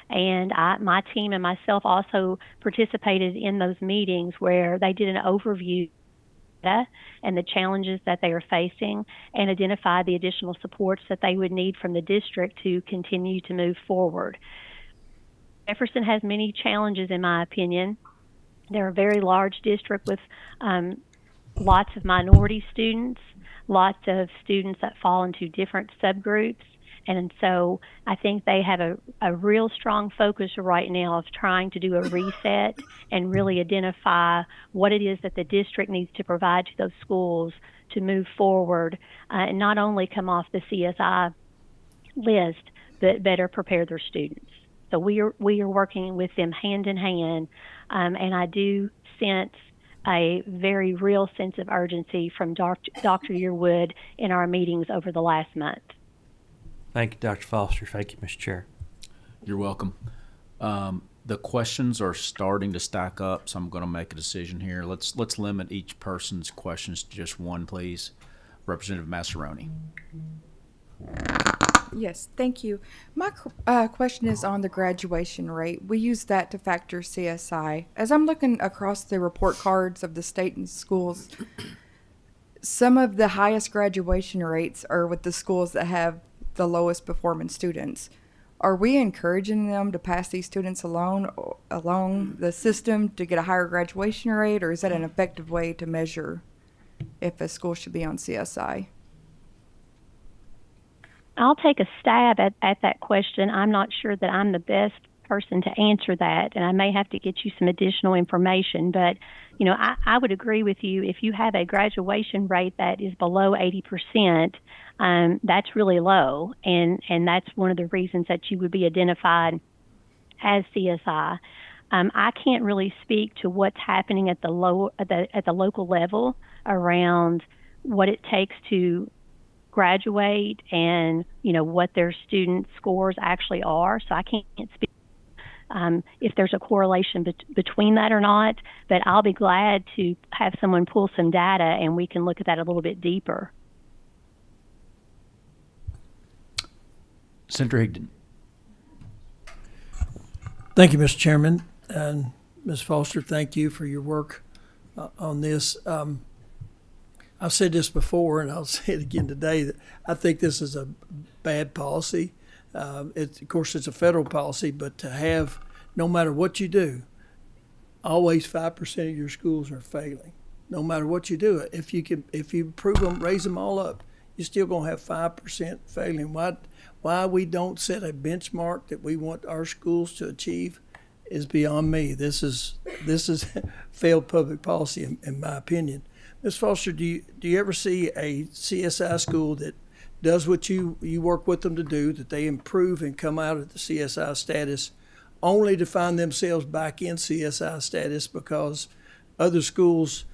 And my team and myself also participated in those meetings where they did an overview and the challenges that they are facing and identify the additional supports that they would need from the district to continue to move forward. Jefferson has many challenges, in my opinion. They're a very large district with lots of minority students, lots of students that fall into different subgroups. And so I think they have a real strong focus right now of trying to do a reset and really identify what it is that the district needs to provide to those schools to move forward and not only come off the CSI list, but better prepare their students. So we are working with them hand in hand, and I do sense a very real sense of urgency from Dr. Yearwood in our meetings over the last month. Thank you, Dr. Foster. Thank you, Mr. Chair. You're welcome. The questions are starting to stack up, so I'm going to make a decision here. Let's limit each person's questions to just one, please. Representative Massaroni. Yes, thank you. My question is on the graduation rate. We use that to factor CSI. As I'm looking across the report cards of the state and schools, some of the highest graduation rates are with the schools that have the lowest performing students. Are we encouraging them to pass these students along the system to get a higher graduation rate, or is that an effective way to measure if a school should be on CSI? I'll take a stab at that question. I'm not sure that I'm the best person to answer that, and I may have to get you some additional information. But, I would agree with you. If you have a graduation rate that is below 80%, that's really low, and that's one of the reasons that you would be identified as CSI. I can't really speak to what's happening at the local level around what it takes to graduate and what their student scores actually are. So I can't speak if there's a correlation between that or not, but I'll be glad to have someone pull some data and we can look at that a little bit deeper. Senator Higdon. Thank you, Mr. Chairman. And Ms. Foster, thank you for your work on this. I've said this before, and I'll say it again today, that I think this is a bad policy. Of course, it's a federal policy, but to have, no matter what you do, always 5% of your schools are failing. No matter what you do, if you improve them, raise them all up, you're still going to have 5% failing. Why we don't set a benchmark that we want our schools to achieve is beyond me. This is failed public policy, in my opinion. Ms. Foster, do you ever see a CSI school that does what you work with them to do, that they improve and come out of the CSI status, only to find themselves back in CSI status because other schools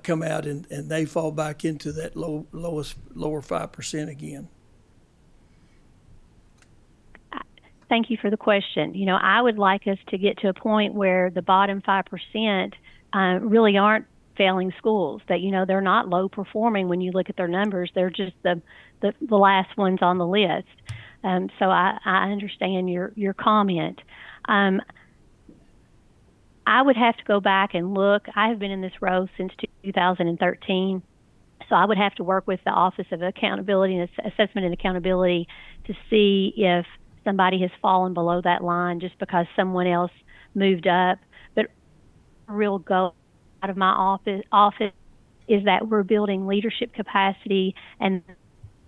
come out and they fall back into that lower 5% again? Thank you for the question. I would like us to get to a point where the bottom 5% really aren't failing schools, that they're not low performing when you look at their numbers. They're just the last ones on the list. So I understand your comment. I would have to go back and look. I have been in this role since 2013, so I would have to work with the Office of Accountability and Assessment and Accountability to see if somebody has fallen below that line just because someone else moved up. But real goal out of my office is that we're building leadership capacity and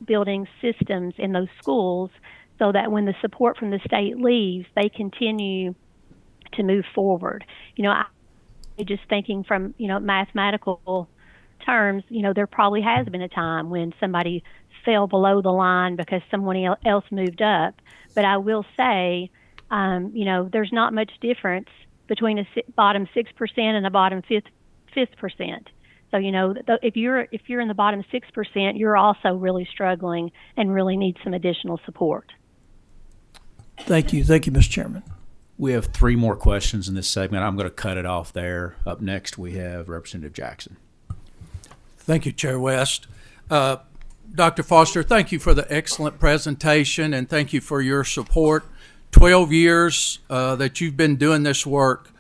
building systems in those schools so that when the support from the state leaves, they continue to move forward. I just thinking from, mathematical terms, there probably has been a time when somebody fell below the line because someone else moved up. But I will say, there's not much difference between a bottom 6% and a bottom 5%. So, if you're in the bottom 6%, you're also really struggling and really need some additional support. Thank you, Mr. Chairman. We have 3 more questions in this segment. I'm going to cut it off there. Up next, we have Representative Jackson. Thank you, Chair West. Dr. Foster, thank you for the excellent presentation and thank you for your support. 12 years that you've been doing this work.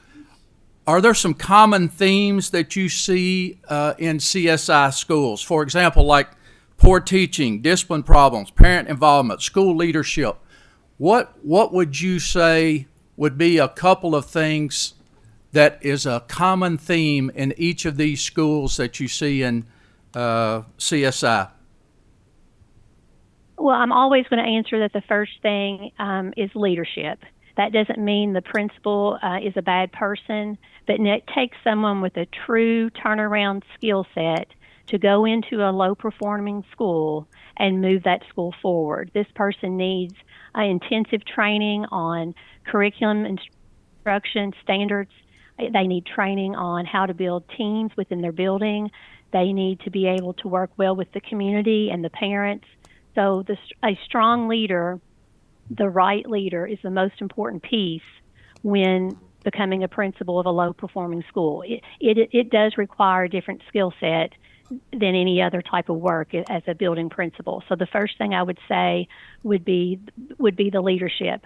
Are there some common themes that you see in CSI schools? For example, like poor teaching, discipline problems, parent involvement, school leadership. What would you say would be a couple of things that is a common theme in each of these schools that you see in CSI? Well, I'm always going to answer that the first thing is leadership. That doesn't mean the principal is a bad person, but it takes someone with a true turnaround skill set to go into a low-performing school and move that school forward. This person needs intensive training on curriculum, instruction, standards, They need training on how to build teams within their building. They need to be able to work well with the community and the parents. So a strong leader, the right leader, is the most important piece when becoming a principal of a low-performing school. It does require a different skill set than any other type of work as a building principal. So the first thing I would say would be the leadership.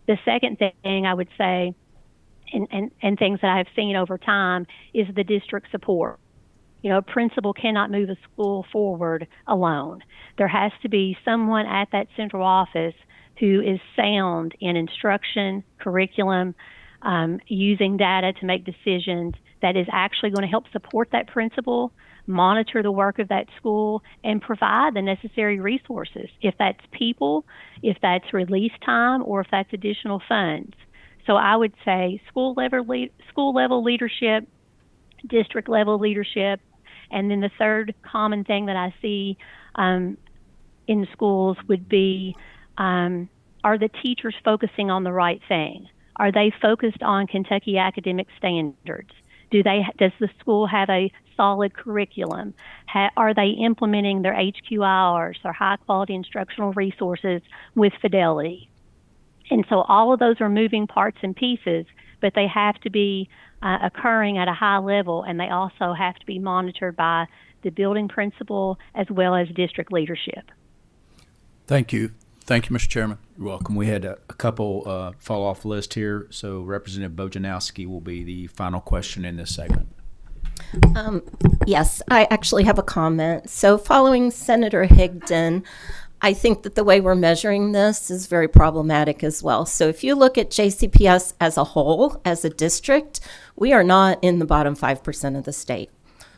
The second thing I would say, and things that I've seen over time, is the district support. You know, a principal cannot move a school forward alone. There has to be someone at that central office who is sound in instruction, curriculum, using data to make decisions, that is actually going to help support that principal, monitor the work of that school, and provide the necessary resources, if that's people, if that's release time, or if that's additional funds. So I would say school level leadership, district level leadership, and then the third common thing that I see in schools would be, are the teachers focusing on the right thing? Are they focused on Kentucky academic standards? Does the school have a solid curriculum? Are they implementing their HQIRs, or high quality instructional resources, with fidelity? And so all of those are moving parts and pieces, but they have to be occurring at a high level, and they also have to be monitored by the building principal as well as district leadership. Thank you. Thank you, Mr. Chairman. You're welcome. We had a couple fall off the list here, so Representative Bojanowski will be the final question in this segment. Yes, I actually have a comment. So following Senator Higdon, I think that the way we're measuring this is very problematic as well. So if you look at JCPS as a whole, as a district, we are not in the bottom 5% of the state.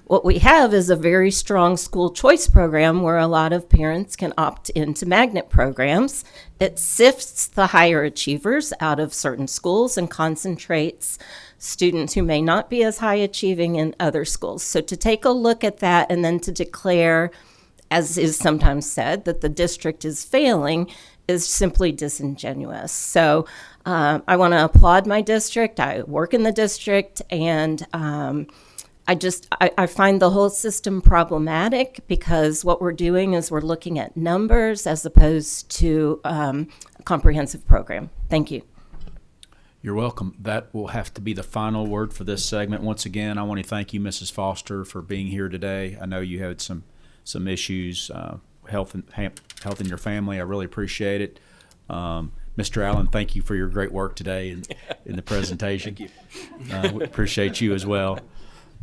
What we have is a very strong school choice program where a lot of parents can opt into magnet programs. It sifts the higher achievers out of certain schools and concentrates students who may not be as high achieving in other schools. So to take a look at that and then to declare, as is sometimes said, that the district is failing is simply disingenuous. So I want to applaud my district. I work in the district, and I find the whole system problematic, because what we're doing is we're looking at numbers as opposed to a comprehensive program. Thank you. You're welcome. That will have to be the final word for this segment. Once again, I want to thank you, Mrs. Foster, for being here today. I know you had some issues, health in your family. I really appreciate it. Mr. Allen, thank you for your great work today in the presentation. Thank you. We appreciate you as well.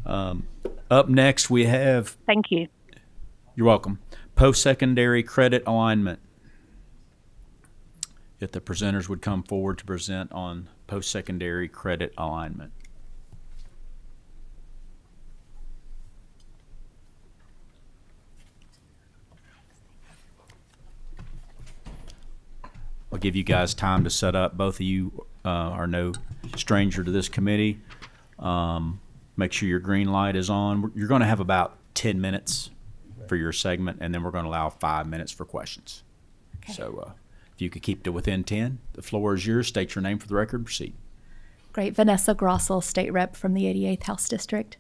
Up next, we have... Thank you. You're welcome. Post-secondary credit alignment. If the presenters would come forward to present on post-secondary credit alignment. I'll give you guys time to set up. Both of you are no stranger to this committee. Make sure your green light is on. You're going to have about 10 minutes for your segment, and then we're going to allow 5 minutes for questions. Okay. So if you could keep to within 10, the floor is yours. State your name for the record and proceed. Great. Vanessa Grossel, State Rep from the 88th House District.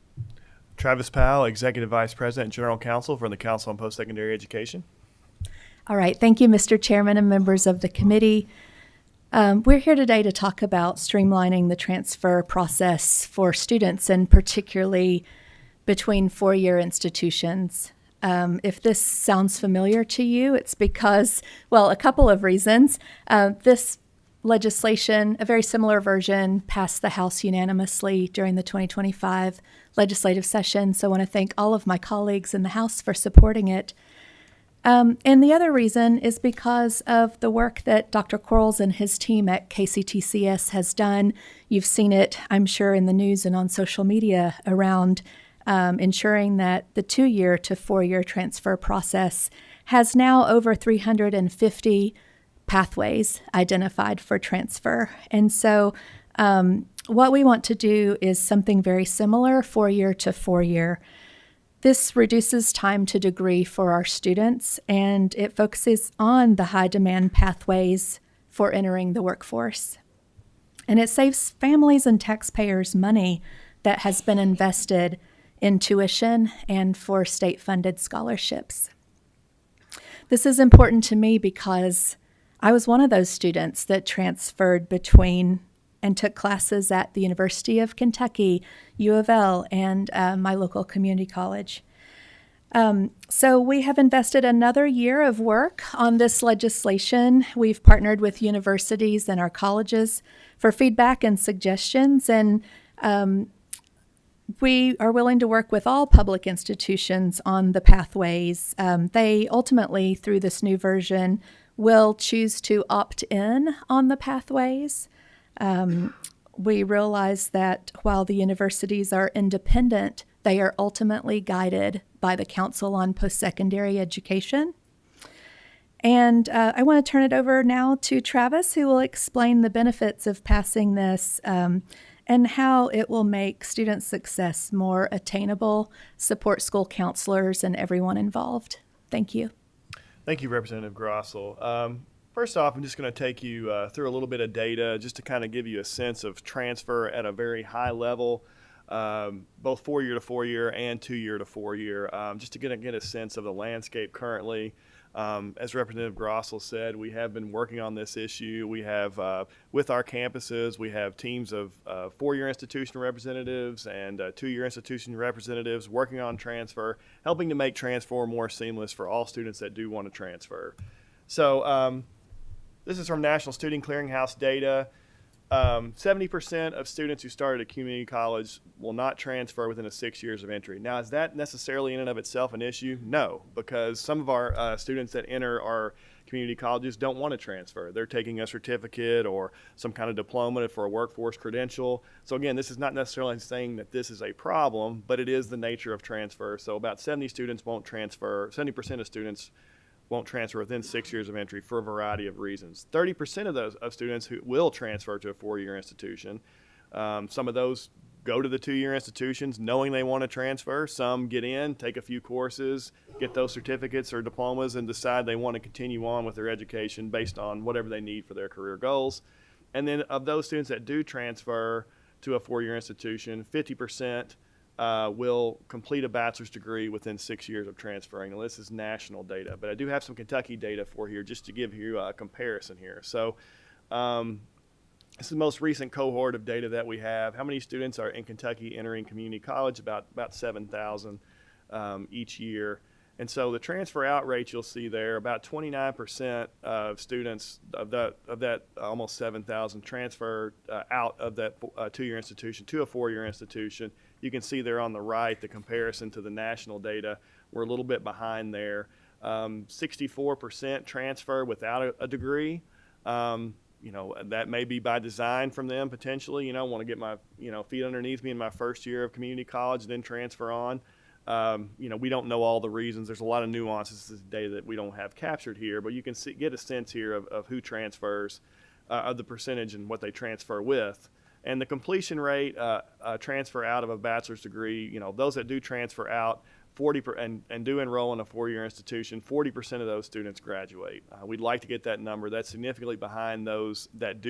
Travis Powell, Executive Vice President and General Counsel for the Council on Postsecondary Education. All right. Thank you, Mr. Chairman and members of the committee. We're here today to talk about streamlining the transfer process for students, and particularly between four-year institutions. If this sounds familiar to you, it's because, well, a couple of reasons. This legislation, a very similar version, passed the House unanimously during the 2025 legislative session, so I want to thank all of my colleagues in the House for supporting it. And the other reason is because of the work that Dr. Quarles and his team at KCTCS has done. You've seen it, I'm sure, in the news and on social media around ensuring that the 2-year to 4-year transfer process has now over 350 pathways identified for transfer. And so what we want to do is something very similar, 4-year to 4-year. This reduces time to degree for our students, and it focuses on the high demand pathways for entering the workforce. And it saves families and taxpayers money that has been invested in tuition and for state-funded scholarships. This is important to me because I was one of those students that transferred between and took classes at the University of Kentucky, U of L, and my local community college. So we have invested another year of work on this legislation. We've partnered with universities and our colleges for feedback and suggestions, and we are willing to work with all public institutions on the pathways. They ultimately, through this new version, will choose to opt in on the pathways. We realize that while the universities are independent, they are ultimately guided by the Council on Postsecondary Education. And I want to turn it over now to Travis, who will explain the benefits of passing this and how it will make student success more attainable, support school counselors and everyone involved. Thank you. Thank you, Representative Grossel. First off, I'm just going to take you through a little bit of data just to kind of give you a sense of transfer at a very high level, both 4-year to 4-year and 2-year to 4-year, just to get a sense of the landscape currently. As Representative Grossel said, we have been working on this issue. We have, with our campuses, we have teams of 4-year institution representatives and 2-year institution representatives working on transfer, helping to make transfer more seamless for all students that do want to transfer. So this is from National Student Clearinghouse data. 70% of students who started at community college will not transfer within 6 years of entry. Now, is that necessarily in and of itself an issue? No, because some of our students that enter our community colleges don't want to transfer. They're taking a certificate or some kind of diploma for a workforce credential. So again, this is not necessarily saying that this is a problem, but it is the nature of transfer. So about 70 students won't transfer, 70% of students won't transfer within 6 years of entry for a variety of reasons. 30% of those students who will transfer to a 4-year institution, some of those go to the 2-year institutions knowing they want to transfer. Some get in, take a few courses, get those certificates or diplomas, and decide they want to continue on with their education based on whatever they need for their career goals. And then of those students that do transfer to a 4-year institution, 50% will complete a bachelor's degree within 6 years of transferring. Now, this is national data, but I do have some Kentucky data for here just to give you a comparison here. So this is the most recent cohort of data that we have. How many students are in Kentucky entering community college? About 7,000 each year. And so the transfer out rate you'll see there, about 29% of students of that almost 7,000 transfer out of that 2-year institution to a 4-year institution. You can see there on the right the comparison to the national data. We're a little bit behind there. 64% transfer without a degree. That may be by design from them potentially. Want to get my feet underneath me in my first year of community college, then transfer on. We don't know all the reasons. There's a lot of nuances to the data that we don't have captured here, but you can get a sense here of who transfers, of the percentage and what they transfer with. And the completion rate, transfer out of a bachelor's degree, those that do transfer out, and do enroll in a 4-year institution, 40% of those students graduate. We'd like to get that number. That's significantly behind those that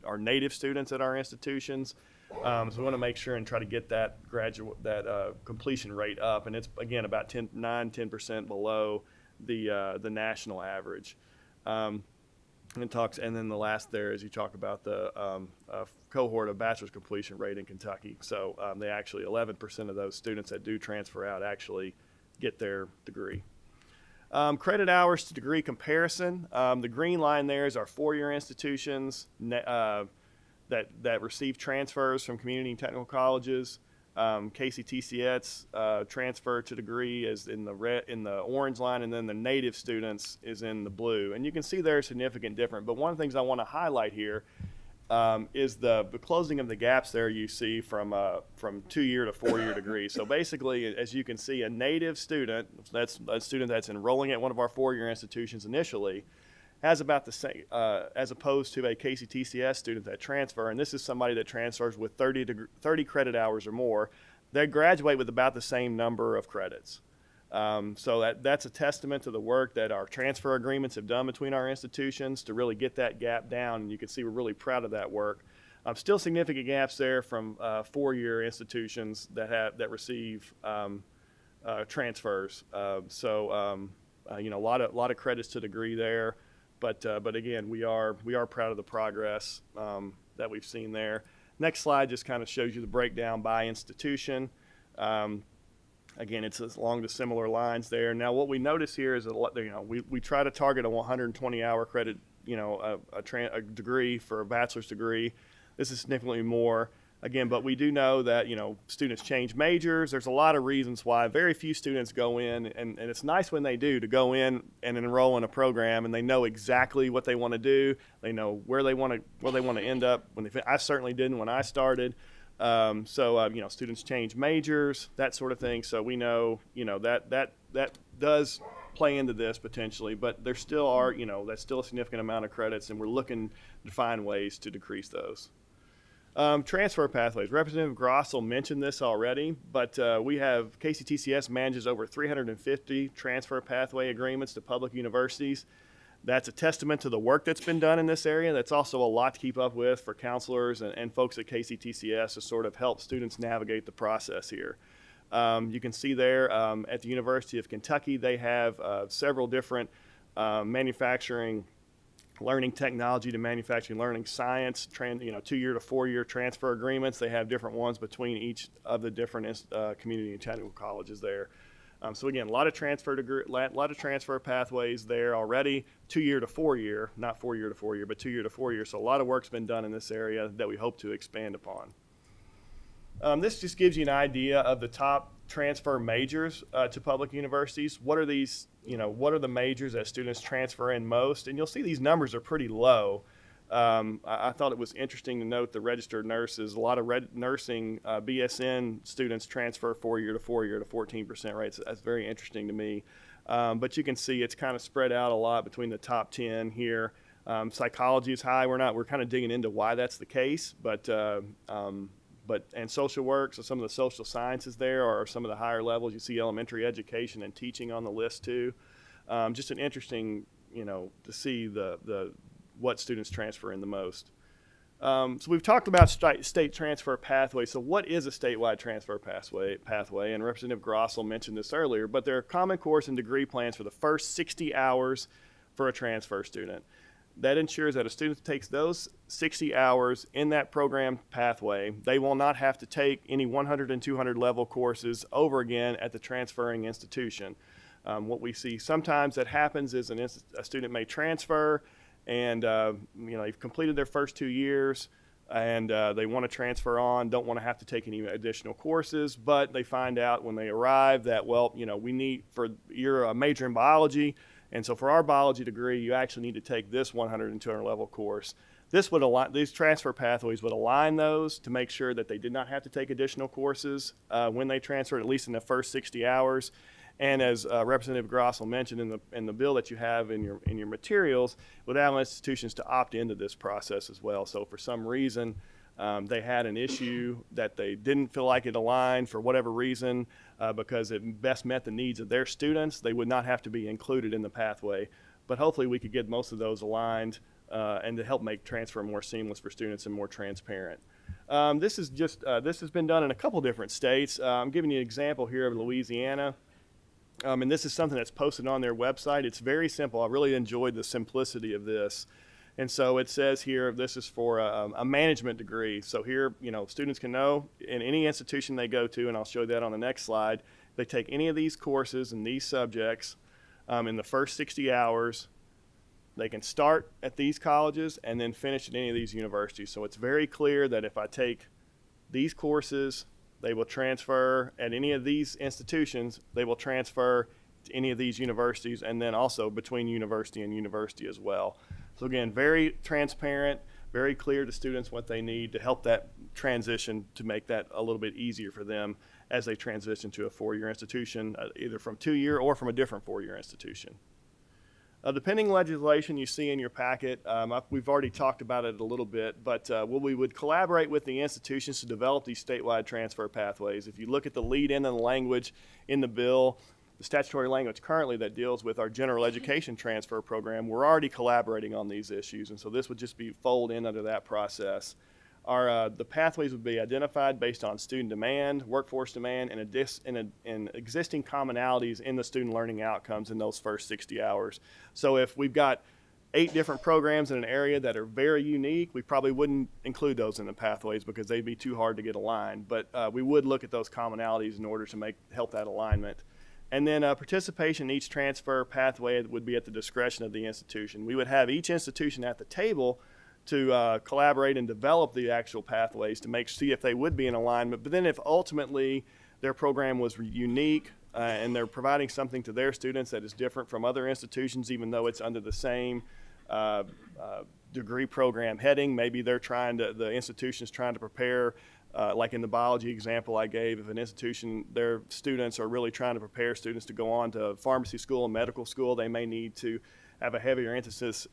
are native students at our institutions. So we want to make sure and try to get that completion rate up, and it's again about 10% below the national average. And then the last there is you talk about the cohort of bachelor's completion rate in Kentucky. So they actually 11% of those students that do transfer out actually get their degree. Credit hours to degree comparison. The green line there is our 4-year institutions that receive transfers from community and technical colleges. KCTCET's transfer to degree is in the orange line, and then the native students is in the blue. And you can see they're significant different. But one of the things I want to highlight here is the closing of the gaps there you see from 2-year to 4-year degree. So basically, as you can see, a native student, that's a student that's enrolling at one of our 4-year institutions initially, has about the same, as opposed to a KCTCS student that transfer, and this is somebody that transfers with 30 credit hours or more, they graduate with about the same number of credits. So that's a testament to the work that our transfer agreements have done between our institutions to really get that gap down, and you can see we're really proud of that work. Still significant gaps there from four-year institutions that receive transfers. You know, a lot of credits to the degree there, but again, we are proud of the progress that we've seen there. Next slide just kind of shows you the breakdown by institution. Again, it's along the similar lines there. Now, what we notice here is that we try to target a 120-hour credit, a degree for a bachelor's degree. This is significantly more. Again, but we do know that, students change majors. There's a lot of reasons why very few students go in, and it's nice when they do, to go in and enroll in a program and they know exactly what they want to do. They know where they want to end up. I certainly didn't when I started. Students change majors, that sort of thing. So we know, that does play into this potentially, but there still are, that's still a significant amount of credits, and we're looking to find ways to decrease those. Transfer pathways. Representative Grossell mentioned this already, but we have KCTCS manages over 350 transfer pathway agreements to public universities. That's a testament to the work that's been done in this area. That's also a lot to keep up with for counselors and folks at KCTCS to sort of help students navigate the process here. You can see there at the University of Kentucky, they have several different manufacturing learning technology to manufacturing learning science, 2-year to 4-year transfer agreements. They have different ones between each of the different community and technical colleges there. So again, a lot of transfer pathways there already. 2-year to 4-year, not 4-year to 4-year, but 2-year to 4-year. So a lot of work's been done in this area that we hope to expand upon. This just gives you an idea of the top transfer majors to public universities. What are these? What are the majors that students transfer in most? And you'll see these numbers are pretty low. I thought it was interesting to note the registered nurses. A lot of nursing BSN students transfer 4-year to 4-year to 14% rates. That's very interesting to me. But you can see it's kind of spread out a lot between the top 10 here. Psychology is high. We're kind of digging into why that's the case, and social work, so some of the social sciences there are some of the higher levels. You see elementary education and teaching on the list too. Just an interesting, to see what students transfer in the most. So we've talked about state transfer pathway. So what is a statewide transfer pathway? And Representative Grossell mentioned this earlier, but there are common course and degree plans for the first 60 hours for a transfer student. That ensures that a student takes those 60 hours in that program pathway. They will not have to take any 100 and 200 level courses over again at the transferring institution. What we see sometimes that happens is a student may transfer and they've completed their first 2 years and they want to transfer on, don't want to have to take any additional courses, but they find out when they arrive that, you're a major in biology, and so for our biology degree, you actually need to take this 100 and 200 level course. These transfer pathways would align those to make sure that they did not have to take additional courses when they transferred, at least in the first 60 hours. And as Representative Grossell mentioned in the bill that you have in your materials, would allow institutions to opt into this process as well. So for some reason, they had an issue that they didn't feel like it aligned for whatever reason because it best met the needs of their students, they would not have to be included in the pathway. But hopefully we could get most of those aligned and to help make transfer more seamless for students and more transparent. This has been done in a couple different states. I'm giving you an example here of Louisiana. And this is something that's posted on their website. It's very simple. I really enjoyed the simplicity of this. And so it says here, this is for a management degree. So here, students can know in any institution they go to, and I'll show that on the next slide, they take any of these courses and these subjects in the first 60 hours. They can start at these colleges and then finish at any of these universities. So it's very clear that if I take these courses, they will transfer at any of these institutions, they will transfer to any of these universities, and then also between university and university as well. So again, very transparent, very clear to students what they need to help that transition, to make that a little bit easier for them as they transition to a 4-year institution, either from 2-year or from a different 4-year institution. The pending legislation you see in your packet, we've already talked about it a little bit, but we would collaborate with the institutions to develop these statewide transfer pathways. If you look at the lead-in and the language in the bill, the statutory language currently that deals with our general education transfer program, we're already collaborating on these issues, and so this would just be fold in under that process. The pathways would be identified based on student demand, workforce demand, and existing commonalities in the student learning outcomes in those first 60 hours. So if we've got 8 different programs in an area that are very unique, we probably wouldn't include those in the pathways because they'd be too hard to get aligned. But we would look at those commonalities in order to help that alignment. And then participation in each transfer pathway would be at the discretion of the institution. We would have each institution at the table to collaborate and develop the actual pathways to see if they would be in alignment. But then if ultimately their program was unique and they're providing something to their students that is different from other institutions, even though it's under the same degree program heading, maybe the institution's trying to prepare, like in the biology example I gave, if an institution, their students are really trying to prepare students to go on to pharmacy school and medical school, they may need to have a heavier emphasis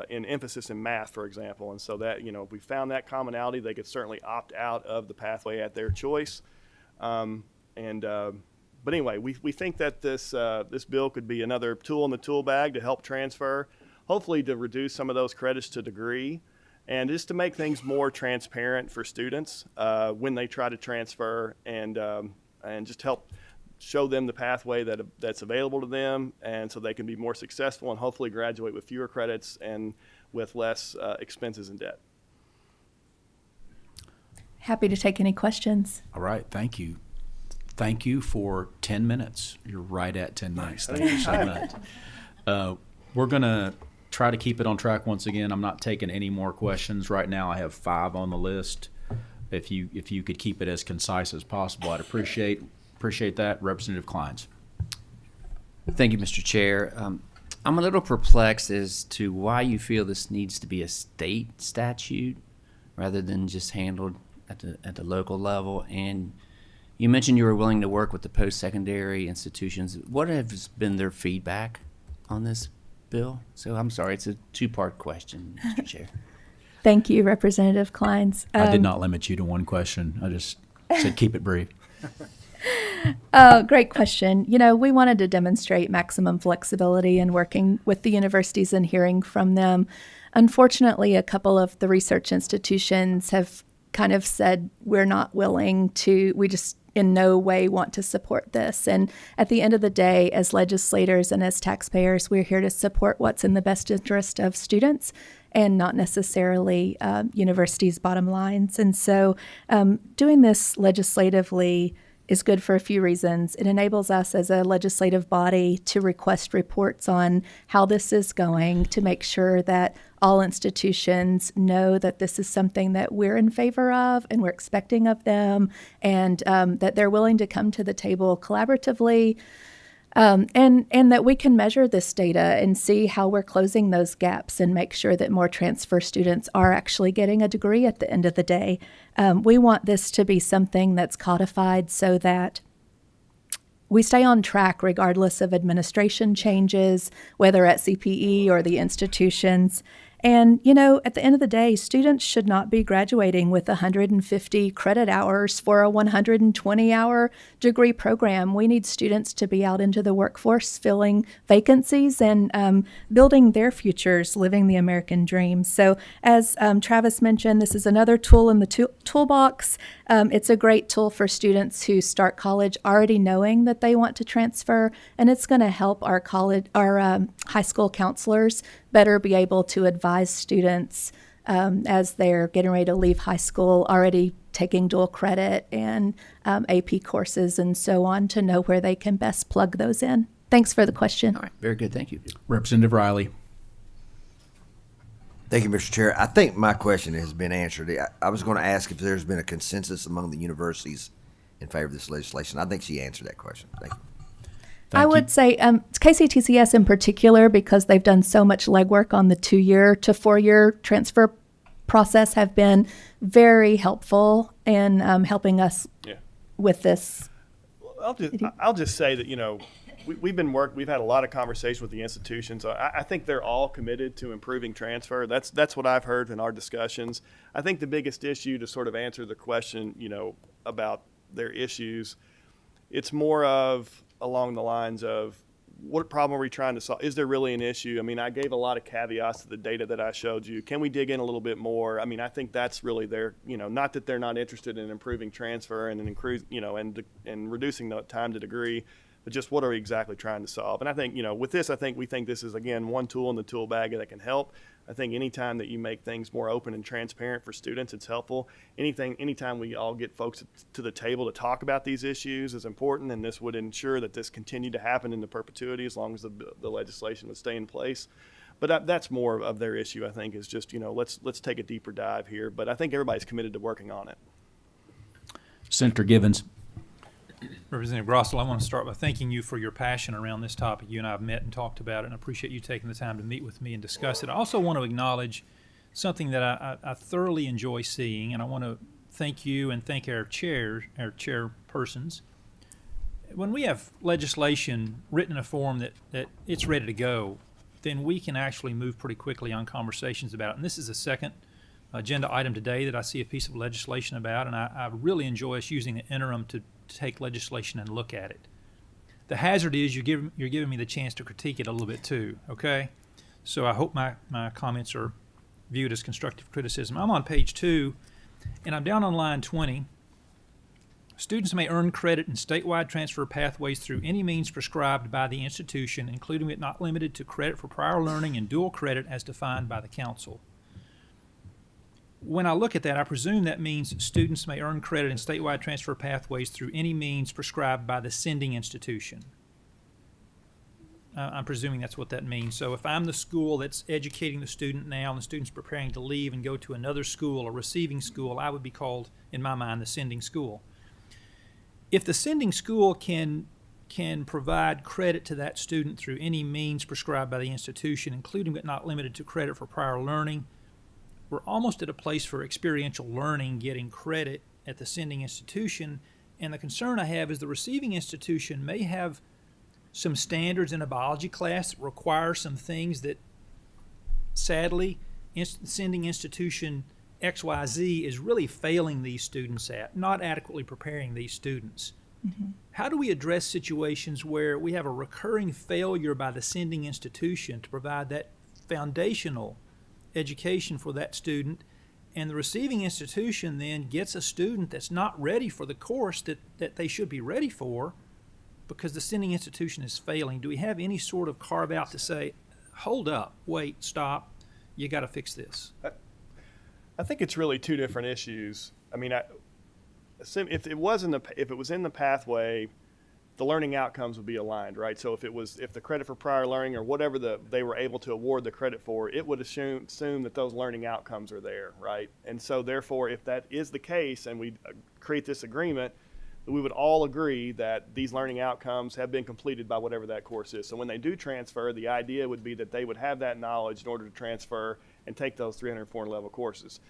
in math, for example. And so that, if we found that commonality, they could certainly opt out of the pathway at their choice. But anyway, we think that this bill could be another tool in the tool bag to help transfer, hopefully to reduce some of those credits to degree, and just to make things more transparent for students when they try to transfer, and just help show them the pathway that's available to them, and so they can be more successful and hopefully graduate with fewer credits and with less expenses and debt. Happy to take any questions. All right, thank you. Thank you for 10 minutes. You're right at 10 minutes. Thank you so much. We're going to try to keep it on track once again. I'm not taking any more questions right now. I have 5 on the list. If you could keep it as concise as possible, I'd appreciate that. Representative Kleins. Thank you, Mr. Chair. I'm a little perplexed as to why you feel this needs to be a state statute rather than just handled at the local level. And you mentioned you were willing to work with the post-secondary institutions. What has been their feedback on this bill? So I'm sorry, it's a 2-part question, Mr. Chair. Thank you, Representative Kleins. I did not limit you to one question. I just said keep it brief. Great question. We wanted to demonstrate maximum flexibility in working with the universities and hearing from them. Unfortunately, a couple of the research institutions have kind of said we're not willing to, we just in no way want to support this. And at the end of the day, as legislators and as taxpayers, we're here to support what's in the best interest of students and not necessarily universities' bottom lines. And so doing this legislatively is good for a few reasons. It enables us as a legislative body to request reports on how this is going, to make sure that all institutions know that this is something that we're in favor of and we're expecting of them, and that they're willing to come to the table collaboratively, and that we can measure this data and see how we're closing those gaps and make sure that more transfer students are actually getting a degree at the end of the day. We want this to be something that's codified so that we stay on track regardless of administration changes, whether at CPE or the institutions. And, at the end of the day, students should not be graduating with 150 credit hours for a 120-hour degree program. We need students to be out into the workforce filling vacancies and building their futures, living the American dream. So as Travis mentioned, this is another tool in the toolbox. It's a great tool for students who start college already knowing that they want to transfer, and it's going to help our high school counselors better be able to advise students as they're getting ready to leave high school, already taking dual credit and AP courses and so on, to know where they can best plug those in. Thanks for the question. All right, very good, thank you. Representative Riley. Thank you, Mr. Chair. I think my question has been answered. I was going to ask if there's been a consensus among the universities in favor of this legislation. I think she answered that question. Thank you. I would say KCTCS in particular, because they've done so much legwork on the 2-year to 4-year transfer process, have been very helpful in helping us with this. I'll just say that, we've had a lot of conversations with the institutions. I think they're all committed to improving transfer. That's what I've heard in our discussions. I think the biggest issue, to sort of answer the question, about their issues, it's more of along the lines of, what problem are we trying to solve? Is there really an issue? I mean, I gave a lot of caveats to the data that I showed you. Can we dig in a little bit more? I mean, I think that's really their, not that they're not interested in improving transfer and and reducing the time to degree, but just what are we exactly trying to solve? And I think, with this, we think this is, again, one tool in the tool bag that can help. I think anytime that you make things more open and transparent for students, it's helpful. Anytime we all get folks to the table to talk about these issues is important, and this would ensure that this continued to happen into perpetuity as long as the legislation would stay in place. But that's more of their issue, I think, is just, let's take a deeper dive here. But I think everybody's committed to working on it. Senator Givens. Representative Grossell, I want to start by thanking you for your passion around this topic. You and I have met and talked about it, and I appreciate you taking the time to meet with me and discuss it. I also want to acknowledge something that I thoroughly enjoy seeing, and I want to thank you and thank our chairpersons. When we have legislation written in a form that it's ready to go, then we can actually move pretty quickly on conversations about it. And this is the second agenda item today that I see a piece of legislation about, and I really enjoy us using the interim to take legislation and look at it. The hazard is you're giving me the chance to critique it a little bit too, okay? So I hope my comments are viewed as constructive criticism. I'm on page 2, and I'm down on line 20. Students may earn credit in statewide transfer pathways through any means prescribed by the institution, including but not limited to credit for prior learning and dual credit as defined by the council. When I look at that, I presume that means students may earn credit in statewide transfer pathways through any means prescribed by the sending institution. I'm presuming that's what that means. So if I'm the school that's educating the student now and the student's preparing to leave and go to another school, a receiving school, I would be called, in my mind, the sending school. If the sending school can provide credit to that student through any means prescribed by the institution, including but not limited to credit for prior learning, we're almost at a place for experiential learning getting credit at the sending institution. And the concern I have is the receiving institution may have some standards in a biology class that require some things that, sadly, sending institution XYZ is really failing these students at, not adequately preparing these students. Mm-hmm. How do we address situations where we have a recurring failure by the sending institution to provide that foundational education for that student, and the receiving institution then gets a student that's not ready for the course that they should be ready for because the sending institution is failing? Do we have any sort of carve out to say, hold up, wait, stop, you got to fix this? I think it's really two different issues. I mean, if it was in the pathway, the learning outcomes would be aligned, right? So if the credit for prior learning or whatever they were able to award the credit for, it would assume that those learning outcomes are there, right? And so therefore, if that is the case and we create this agreement, we would all agree that these learning outcomes have been completed by whatever that course is. So when they do transfer, the idea would be that they would have that knowledge in order to transfer and take those 304 level courses.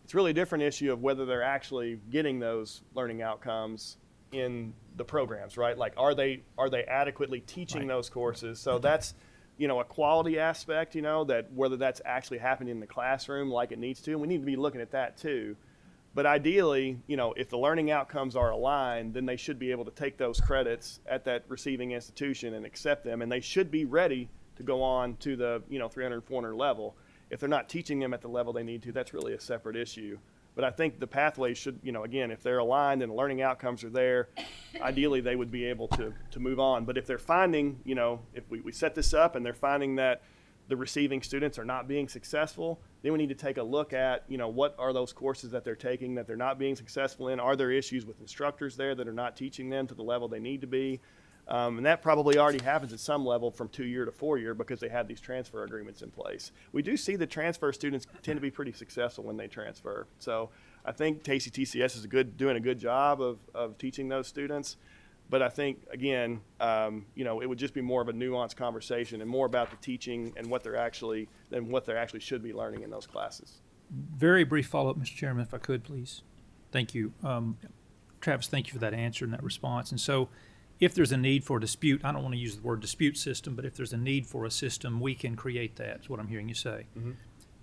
It's really a different issue of whether they're actually getting those learning outcomes in the programs, right? Like, are they adequately teaching those courses? So that's, a quality aspect, that whether that's actually happening in the classroom like it needs to, and we need to be looking at that too. But ideally, if the learning outcomes are aligned, then they should be able to take those credits at that receiving institution and accept them, and they should be ready to go on to the, 300, 400 level. If they're not teaching them at the level they need to, that's really a separate issue. But I think the pathways should, again, if they're aligned and the learning outcomes are there, ideally they would be able to move on. But if they're finding, if we set this up and they're finding that the receiving students are not being successful, then we need to take a look at, what are those courses that they're taking that they're not being successful in? Are there issues with instructors there that are not teaching them to the level they need to be? And that probably already happens at some level from 2-year to 4-year because they have these transfer agreements in place. We do see that transfer students tend to be pretty successful when they transfer. So I think TCTCS is doing a good job of teaching those students. But I think, again, it would just be more of a nuanced conversation and more about the teaching and what they're actually should be learning in those classes. Very brief follow-up, Mr. Chairman, if I could, please. Thank you. Travis, thank you for that answer and that response. And so if there's a need for a dispute, I don't want to use the word dispute system, but if there's a need for a system, we can create that, is what I'm hearing you say. Mm-hmm.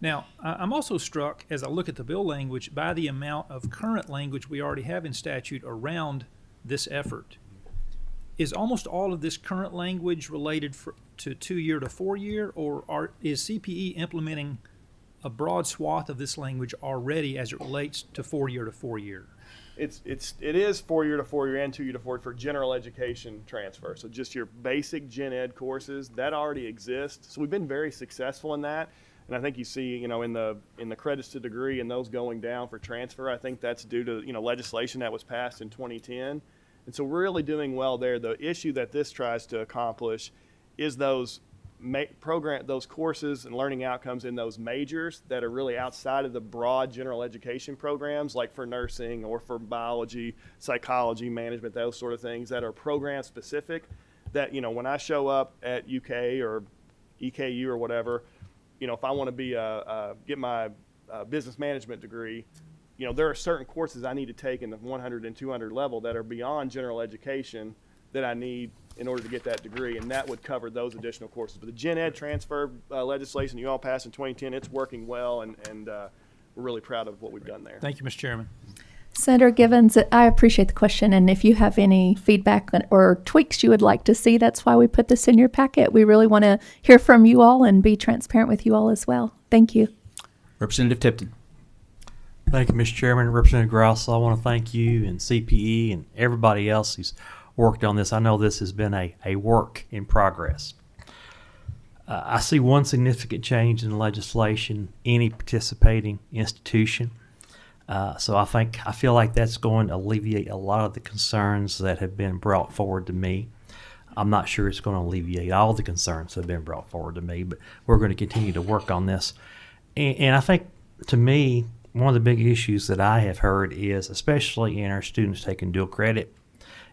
Now, I'm also struck, as I look at the bill language, by the amount of current language we already have in statute around this effort. is almost all of this current language related to 2-year to 4-year, or is CPE implementing a broad swath of this language already as it relates to 4-year to 4-year? It is 4-year to 4-year and 2-year to 4-year for general education transfer. So just your basic gen ed courses that already exist. So we've been very successful in that. And I think you see, in the credits to degree and those going down for transfer, I think that's due to, legislation that was passed in 2010. And so we're really doing well there. The issue that this tries to accomplish is those courses and learning outcomes in those majors that are really outside of the broad general education programs, like for nursing or for biology, psychology, management, those sort of things that are program specific. That, when I show up at UK or EKU or whatever, if I want to get my business management degree, there are certain courses I need to take in the 100 and 200 level that are beyond general education that I need in order to get that degree, and that would cover those additional courses. But the gen ed transfer legislation you all passed in 2010, it's working well, and we're really proud of what we've done there. Thank you, Mr. Chairman. Senator Givens, I appreciate the question, and if you have any feedback or tweaks you would like to see, that's why we put this in your packet. We really want to hear from you all and be transparent with you all as well. Thank you. Representative Tipton. Thank you, Mr. Chairman. Representative Grossell, I want to thank you and CPE and everybody else who's worked on this. I know this has been a work in progress. I see one significant change in the legislation, any participating institution. So I feel like that's going to alleviate a lot of the concerns that have been brought forward to me. I'm not sure it's going to alleviate all the concerns that have been brought forward to me, but we're going to continue to work on this. And I think, to me, one of the big issues that I have heard is, especially in our students taking dual credit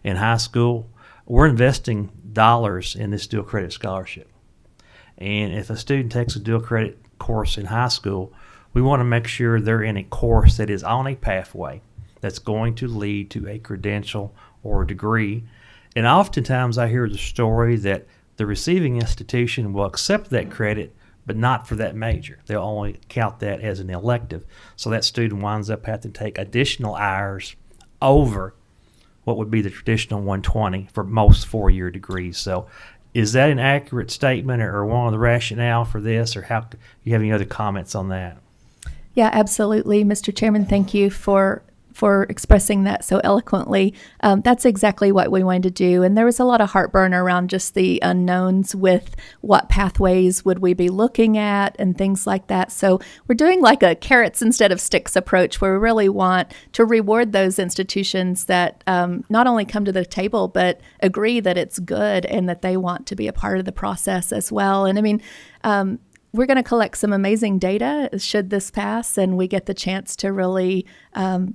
in high school, we're investing dollars in this dual credit scholarship. And if a student takes a dual credit course in high school, we want to make sure they're in a course that is on a pathway that's going to lead to a credential or a degree. And oftentimes I hear the story that the receiving institution will accept that credit, but not for that major. They'll only count that as an elective. So that student winds up having to take additional hours over what would be the traditional 120 for most 4-year degrees. So is that an accurate statement or one of the rationale for this, or how do you have any other comments on that? Yeah, absolutely, Mr. Chairman. Thank you for expressing that so eloquently. That's exactly what we wanted to do. And there was a lot of heartburn around just the unknowns with what pathways would we be looking at and things like that. So we're doing like a carrots instead of sticks approach, where we really want to reward those institutions that not only come to the table, but agree that it's good and that they want to be a part of the process as well. And I mean, we're going to collect some amazing data should this pass and we get the chance to really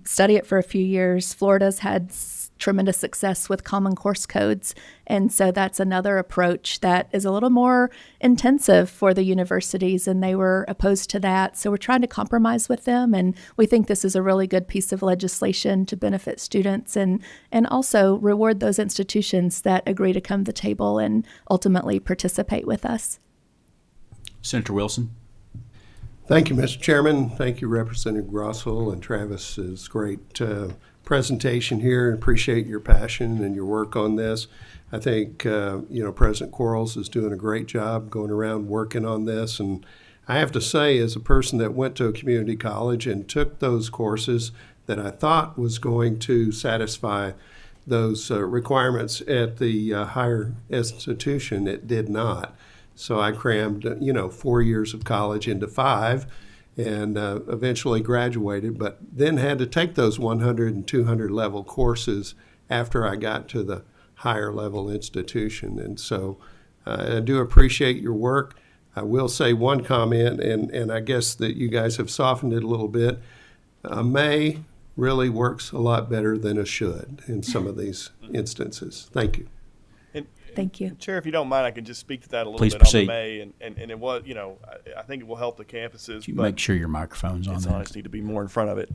study it for a few years. Florida's had tremendous success with common course codes, and so that's another approach that is a little more intensive for the universities, and they were opposed to that. So we're trying to compromise with them, and we think this is a really good piece of legislation to benefit students and also reward those institutions that agree to come to the table and ultimately participate with us. Senator Wilson. Thank you, Mr. Chairman. Thank you, Representative Grossell and Travis. It's great presentation here. Appreciate your passion and your work on this. I think, President Quarles is doing a great job going around working on this. And I have to say, as a person that went to a community college and took those courses that I thought was going to satisfy those requirements at the higher institution, it did not. So I crammed, 4 years of college into 5 and eventually graduated, but then had to take those 100 and 200 level courses after I got to the higher level institution. And so I do appreciate your work. I will say one comment, and I guess that you guys have softened it a little bit. A may really works a lot better than a should in some of these instances. Thank you. Thank you. Chair, if you don't mind, I can just speak to that a little Please bit proceed. on the May, and it was, I think it will help the campuses. Can you make sure your microphone's on there? I just need to be more in front of it.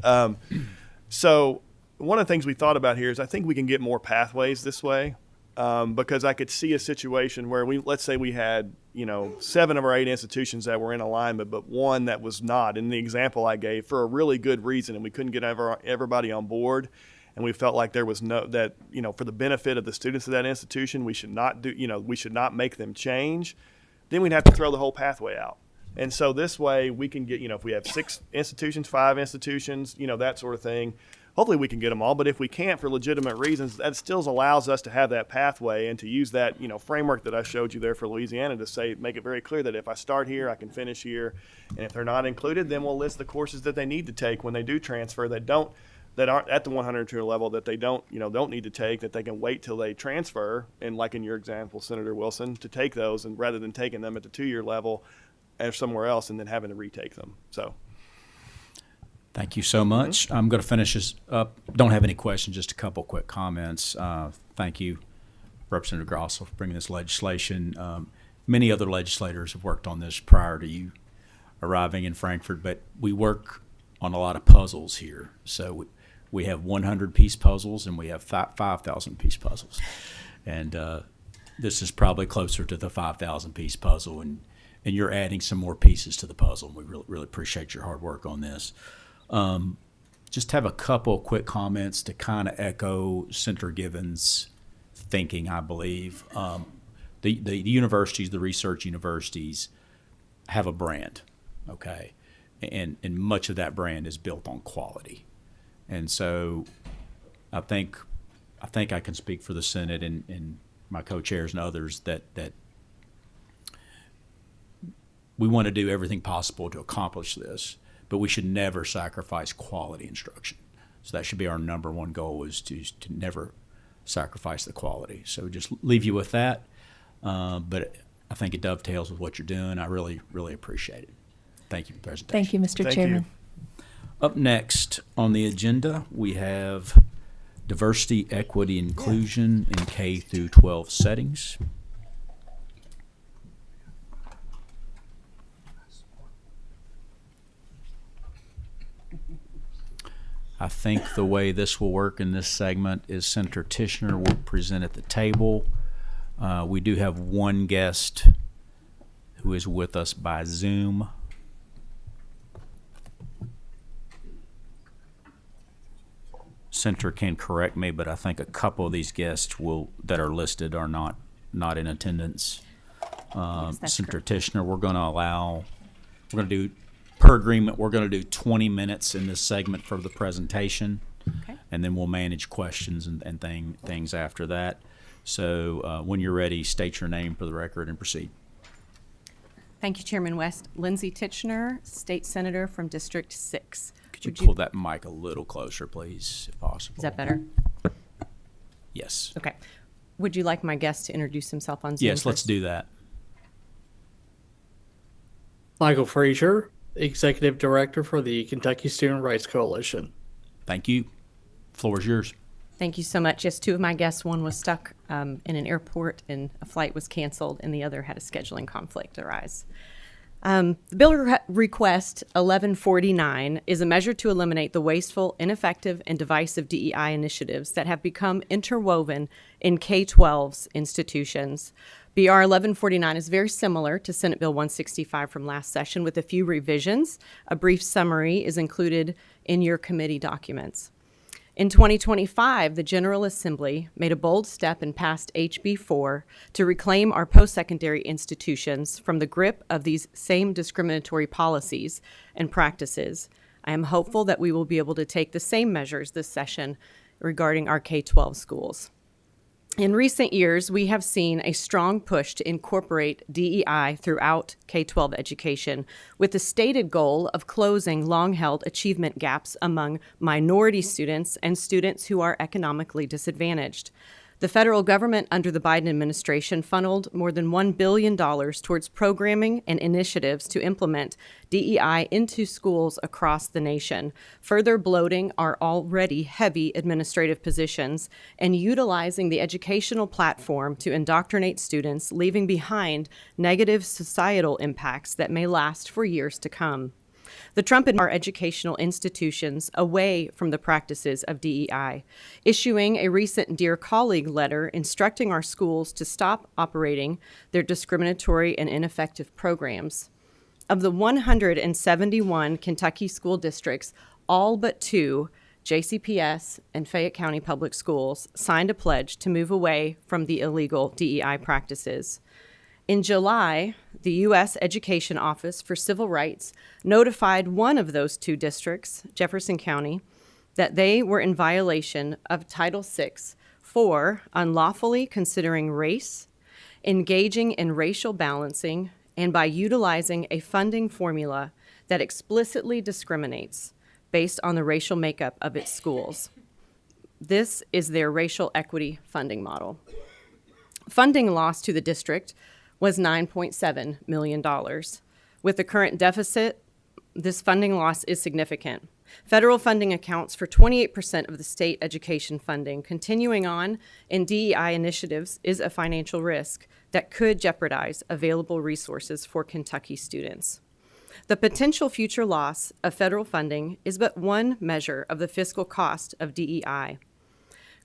So one of the things we thought about here is I think we can get more pathways this way, because I could see a situation where let's say we had, 7 of our 8 institutions that were in alignment, but one that was not, in the example I gave, for a really good reason, and we couldn't get everybody on board. and we felt like there was that for the benefit of the students of that institution, we should not make them change, then we'd have to throw the whole pathway out. And so this way we can get, if we have 6 institutions, 5 institutions, that sort of thing, hopefully we can get them all. But if we can't for legitimate reasons, that still allows us to have that pathway and to use that, framework that I showed you there for Louisiana to make it very clear that if I start here, I can finish here. And if they're not included, then we'll list the courses that they need to take when they do transfer that aren't at the 100 level, that they don't need to take, that they can wait till they transfer. And like in your example, Senator Wilson, to take those, and rather than taking them at the 2-year level or somewhere else and then having to retake them. So. Thank you so much. I'm going to finish this up. Don't have any questions, just a couple quick comments. Thank you, Representative Grossell, for bringing this legislation. Many other legislators have worked on this prior to you arriving in Frankfort, but we work on a lot of puzzles here. So we have 100-piece puzzles and we have 5,000-piece puzzles. And this is probably closer to the 5,000-piece puzzle, and you're adding some more pieces to the puzzle. And we really appreciate your hard work on this. Just have a couple quick comments to kind of echo Senator Givens' thinking, I believe. The universities, the research universities, have a brand, okay? And much of that brand is built on quality. And so I think I can speak for the Senate and my co-chairs and others that we want to do everything possible to accomplish this, but we should never sacrifice quality instruction. So that should be our number one goal, is to never sacrifice the quality. So just leave you with that. But I think it dovetails with what you're doing. I really, really appreciate it. Thank you for the presentation. Thank you, Mr. Chairman. Up next on the agenda, we have diversity, equity, inclusion in K through 12 settings. I think the way this will work in this segment is Senator Tishner will present at the table. We do have one guest who is with us by Zoom. Senator can correct me, but I think a couple of these guests that are listed are not in attendance. Senator Tishner, we're going to do, per agreement, we're going to do 20 minutes in this segment for the presentation, okay, and then we'll manage questions and things after that. So when you're ready, state your name for the record and proceed. Thank you, Chairman West. Lindsay Titchener, State Senator from District 6. Could you pull that mic a little closer, please, if possible? Is that better? Yes. Okay. Would you like my guest to introduce himself on Zoom? Yes, let's do that. Michael Frazier, Executive Director for the Kentucky Student Rights Coalition. Thank you. Floor is yours. Thank you so much. Yes, 2 of my guests, one was stuck in an airport and a flight was canceled, and the other had a scheduling conflict arise. The bill request 1149 is a measure to eliminate the wasteful, ineffective, and divisive DEI initiatives that have become interwoven in K-12's institutions. BR 1149 is very similar to Senate Bill 165 from last session, with a few revisions. A brief summary is included in your committee documents. In 2025, the General Assembly made a bold step and passed HB 4 to reclaim our post-secondary institutions from the grip of these same discriminatory policies and practices. I am hopeful that we will be able to take the same measures this session regarding our K-12 schools. In recent years, we have seen a strong push to incorporate DEI throughout K-12 education, with the stated goal of closing long-held achievement gaps among minority students and students who are economically disadvantaged. The federal government under the Biden administration funneled more than $1 billion towards programming and initiatives to implement DEI into schools across the nation, further bloating our already heavy administrative positions and utilizing the educational platform to indoctrinate students, leaving behind negative societal impacts that may last for years to come. The Trump and our educational institutions away from the practices of DEI, issuing a recent Dear Colleague letter instructing our schools to stop operating their discriminatory and ineffective programs. Of the 171 Kentucky school districts, all but 2 JCPS, and Fayette County Public Schools signed a pledge to move away from the illegal DEI practices. In July, the U.S. Education Office for Civil Rights notified one of those two districts, Jefferson County, that they were in violation of Title VI for unlawfully considering race, engaging in racial balancing, and by utilizing a funding formula that explicitly discriminates based on the racial makeup of its schools. This is their racial equity funding model. Funding lost to the district was $9.7 million. With the current deficit, this funding loss is significant. Federal funding accounts for 28% of the state education funding. Continuing on in DEI initiatives is a financial risk that could jeopardize available resources for Kentucky students. The potential future loss of federal funding is but one measure of the fiscal cost of DEI.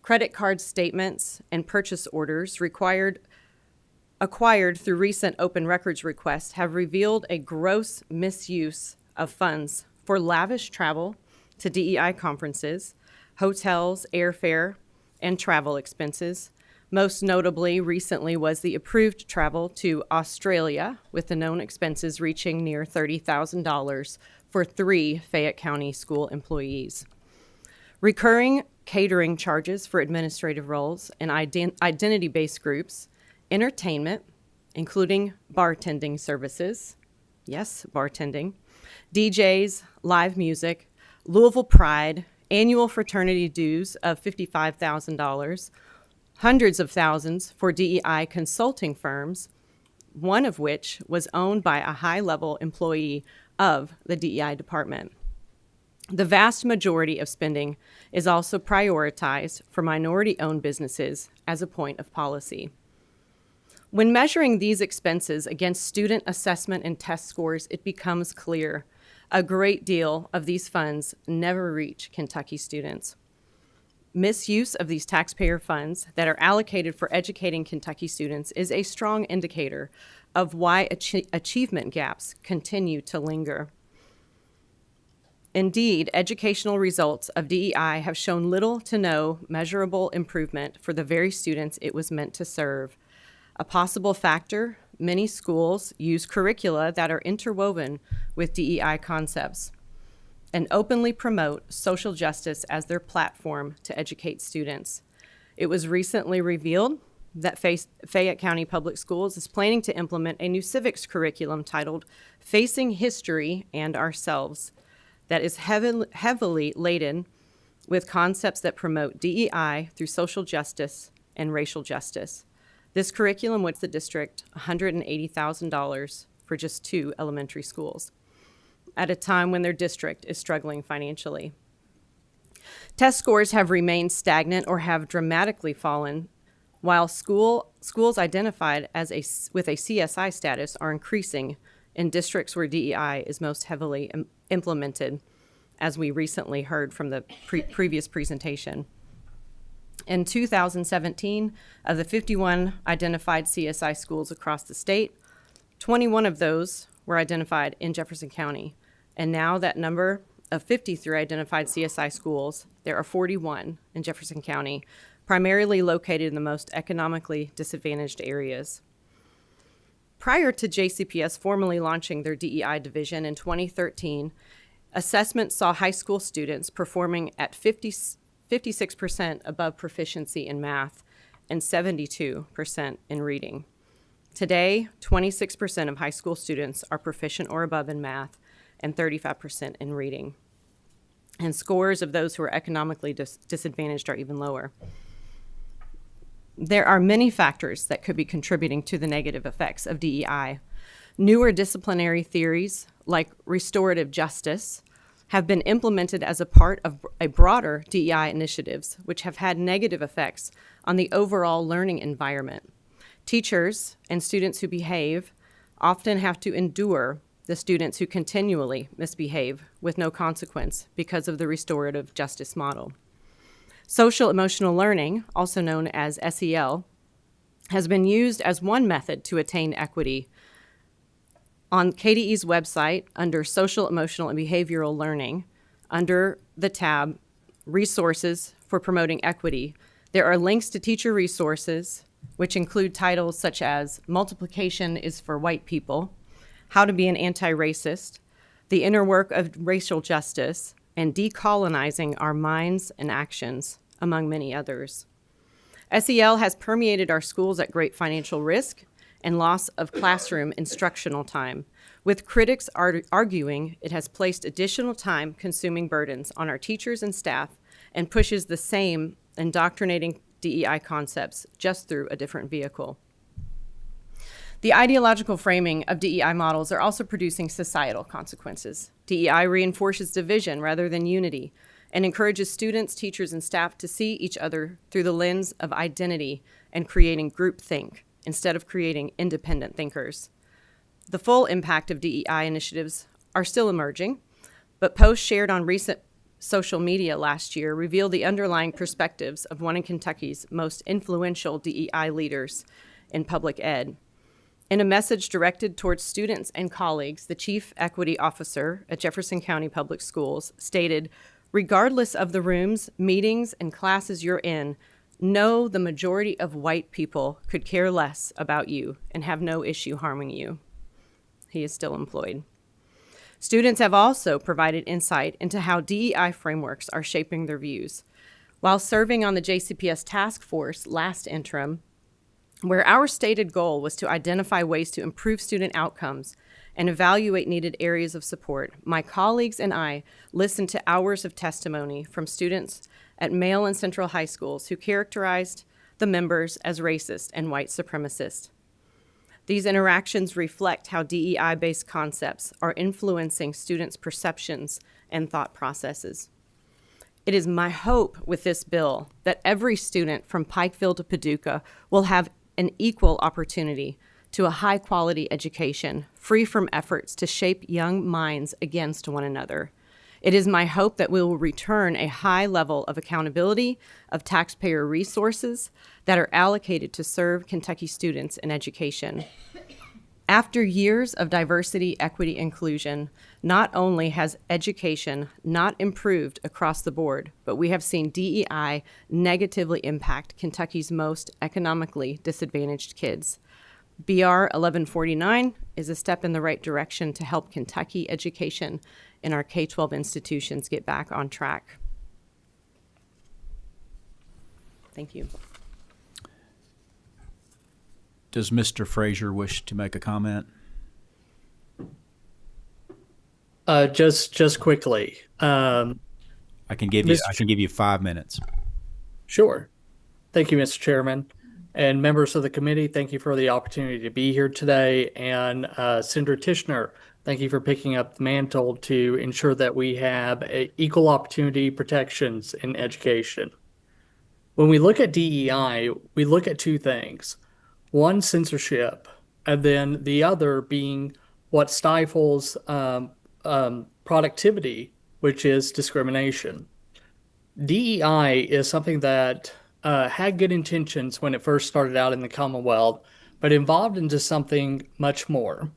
Credit card statements and purchase orders acquired through recent open records requests have revealed a gross misuse of funds for lavish travel to DEI conferences, hotels, airfare, and travel expenses. Most notably, recently was the approved travel to Australia, with the known expenses reaching near $30,000 for 3 Fayette County school employees. Recurring catering charges for administrative roles and identity-based groups, entertainment, including bartending services, yes, bartending, DJs, live music, Louisville Pride, annual fraternity dues of $55,000, hundreds of thousands for DEI consulting firms, one of which was owned by a high-level employee of the DEI department. The vast majority of spending is also prioritized for minority-owned businesses as a point of policy. When measuring these expenses against student assessment and test scores, it becomes clear a great deal of these funds never reach Kentucky students. Misuse of these taxpayer funds that are allocated for educating Kentucky students is a strong indicator of why achievement gaps continue to linger. Indeed, educational results of DEI have shown little to no measurable improvement for the very students it was meant to serve. A possible factor, many schools use curricula that are interwoven with DEI concepts and openly promote social justice as their platform to educate students. It was recently revealed that Fayette County Public Schools is planning to implement a new civics curriculum titled Facing History and Ourselves that is heavily laden with concepts that promote DEI through social justice and racial justice. This curriculum would cost the district $180,000 for just 2 elementary schools, at a time when their district is struggling financially. Test scores have remained stagnant or have dramatically fallen, while schools identified with a CSI status are increasing in districts where DEI is most heavily implemented, as we recently heard from the previous presentation. In 2017, of the 51 identified CSI schools across the state, 21 of those were identified in Jefferson County. And now that number of 53 identified CSI schools, there are 41 in Jefferson County, primarily located in the most economically disadvantaged areas. Prior to JCPS formally launching their DEI division in 2013, assessment saw high school students performing at 56% above proficiency in math and 72% in reading. Today, 26% of high school students are proficient or above in math and 35% in reading. And scores of those who are economically disadvantaged are even lower. There are many factors that could be contributing to the negative effects of DEI. Newer disciplinary theories, like restorative justice, have been implemented as a part of a broader DEI initiatives, which have had negative effects on the overall learning environment. Teachers and students who behave often have to endure the students who continually misbehave with no consequence because of the restorative justice model. Social emotional learning, also known as SEL, has been used as one method to attain equity. On KDE's website, under Social, Emotional, and Behavioral Learning, under the tab resources for promoting equity, there are links to teacher resources, which include titles such as Multiplication is for White People, How to Be an Anti-Racist, The Inner Work of Racial Justice, and Decolonizing Our Minds and Actions, among many others. SEL has permeated our schools at great financial risk and loss of classroom instructional time, with critics arguing it has placed additional time-consuming burdens on our teachers and staff and pushes the same indoctrinating DEI concepts just through a different vehicle. The ideological framing of DEI models are also producing societal consequences. DEI reinforces division rather than unity and encourages students, teachers, and staff to see each other through the lens of identity and creating groupthink instead of creating independent thinkers. The full impact of DEI initiatives are still emerging, but posts shared on recent social media last year reveal the underlying perspectives of one of Kentucky's most influential DEI leaders in public ed. In a message directed towards students and colleagues, the Chief Equity Officer at Jefferson County Public Schools stated, "Regardless of the rooms, meetings, and classes you're in, know the majority of white people could care less about you and have no issue harming you." He is still employed. Students have also provided insight into how DEI frameworks are shaping their views. While serving on the JCPS task force last interim, where our stated goal was to identify ways to improve student outcomes and evaluate needed areas of support, my colleagues and I listened to hours of testimony from students at Male and Central High Schools who characterized the members as racist and white supremacist. These interactions reflect how DEI-based concepts are influencing students' perceptions and thought processes. It is my hope with this bill that every student from Pikeville to Paducah will have an equal opportunity to a high-quality education, free from efforts to shape young minds against one another. It is my hope that we will return a high level of accountability of taxpayer resources that are allocated to serve Kentucky students in education. After years of diversity, equity, inclusion, not only has education not improved across the board, but we have seen DEI negatively impact Kentucky's most economically disadvantaged kids. BR 1149 is a step in the right direction to help Kentucky education in our K-12 institutions get back on track. Thank you. Does Mr. Frazier wish to make a comment? Just quickly. I can give you 5 minutes. Sure. Thank you, Mr. Chairman. And members of the committee, thank you for the opportunity to be here today. And Senator Tishner, thank you for picking up the mantle to ensure that we have equal opportunity protections in education. When we look at DEI, we look at two things. One, censorship, and then the other being what stifles productivity, which is discrimination. DEI is something that had good intentions when it first started out in the Commonwealth, but evolved into something much more.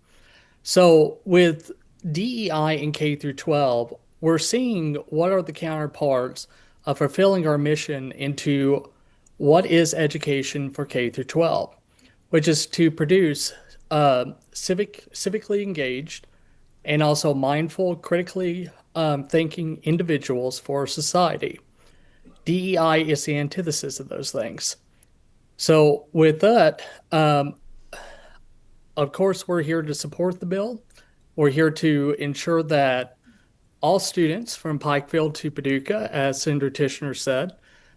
So with DEI in K through 12, we're seeing what are the counterparts of fulfilling our mission into what is education for K through 12, which is to produce civically engaged and also mindful, critically thinking individuals for society. DEI is the antithesis of those things. So with that, of course, we're here to support the bill. We're here to ensure that all students from Pikeville to Paducah, as Senator Tishner said,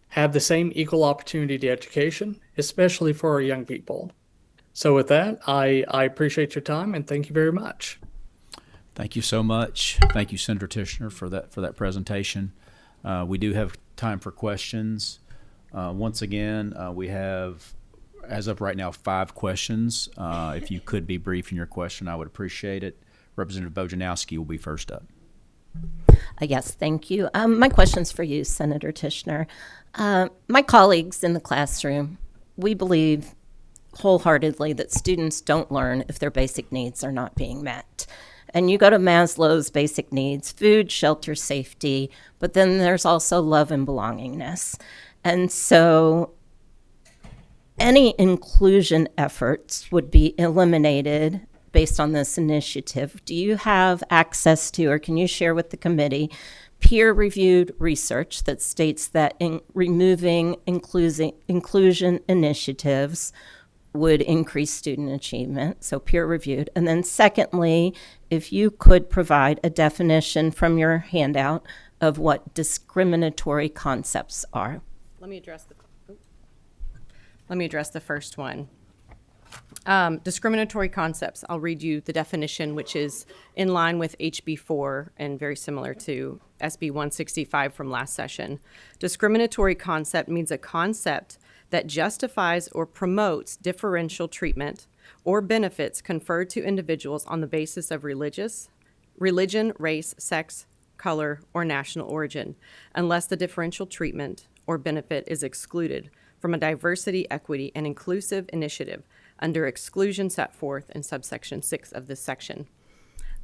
have the same equal opportunity to education, especially for our young people. So with that, I appreciate your time and thank you very much. Thank you so much. Thank you, Senator Tishner, for that presentation. We do have time for questions. Once again, we have, as of right now, 5 questions. If you could be brief in your question, I would appreciate it. Representative Bojanowski will be first up. Yes, thank you. My question's for you, Senator Tishner. My colleagues in the classroom, we believe wholeheartedly that students don't learn if their basic needs are not being met. And you go to Maslow's basic needs, food, shelter, safety, but then there's also love and belongingness. And so any inclusion efforts would be eliminated based on this initiative. Do you have access to, or can you share with the committee, peer-reviewed research that states that in removing inclusion initiatives would increase student achievement, so peer-reviewed? And then secondly, if you could provide a definition from your handout of what discriminatory concepts are. Let me address the first one. Discriminatory concepts. I'll read you the definition, which is in line with HB4 and very similar to SB 165 from last session. Discriminatory concept means a concept that justifies or promotes differential treatment or benefits conferred to individuals on the basis of religion, race, sex, color, or national origin, unless the differential treatment or benefit is excluded from a diversity, equity, and inclusive initiative under exclusion set forth in subsection 6 of this section.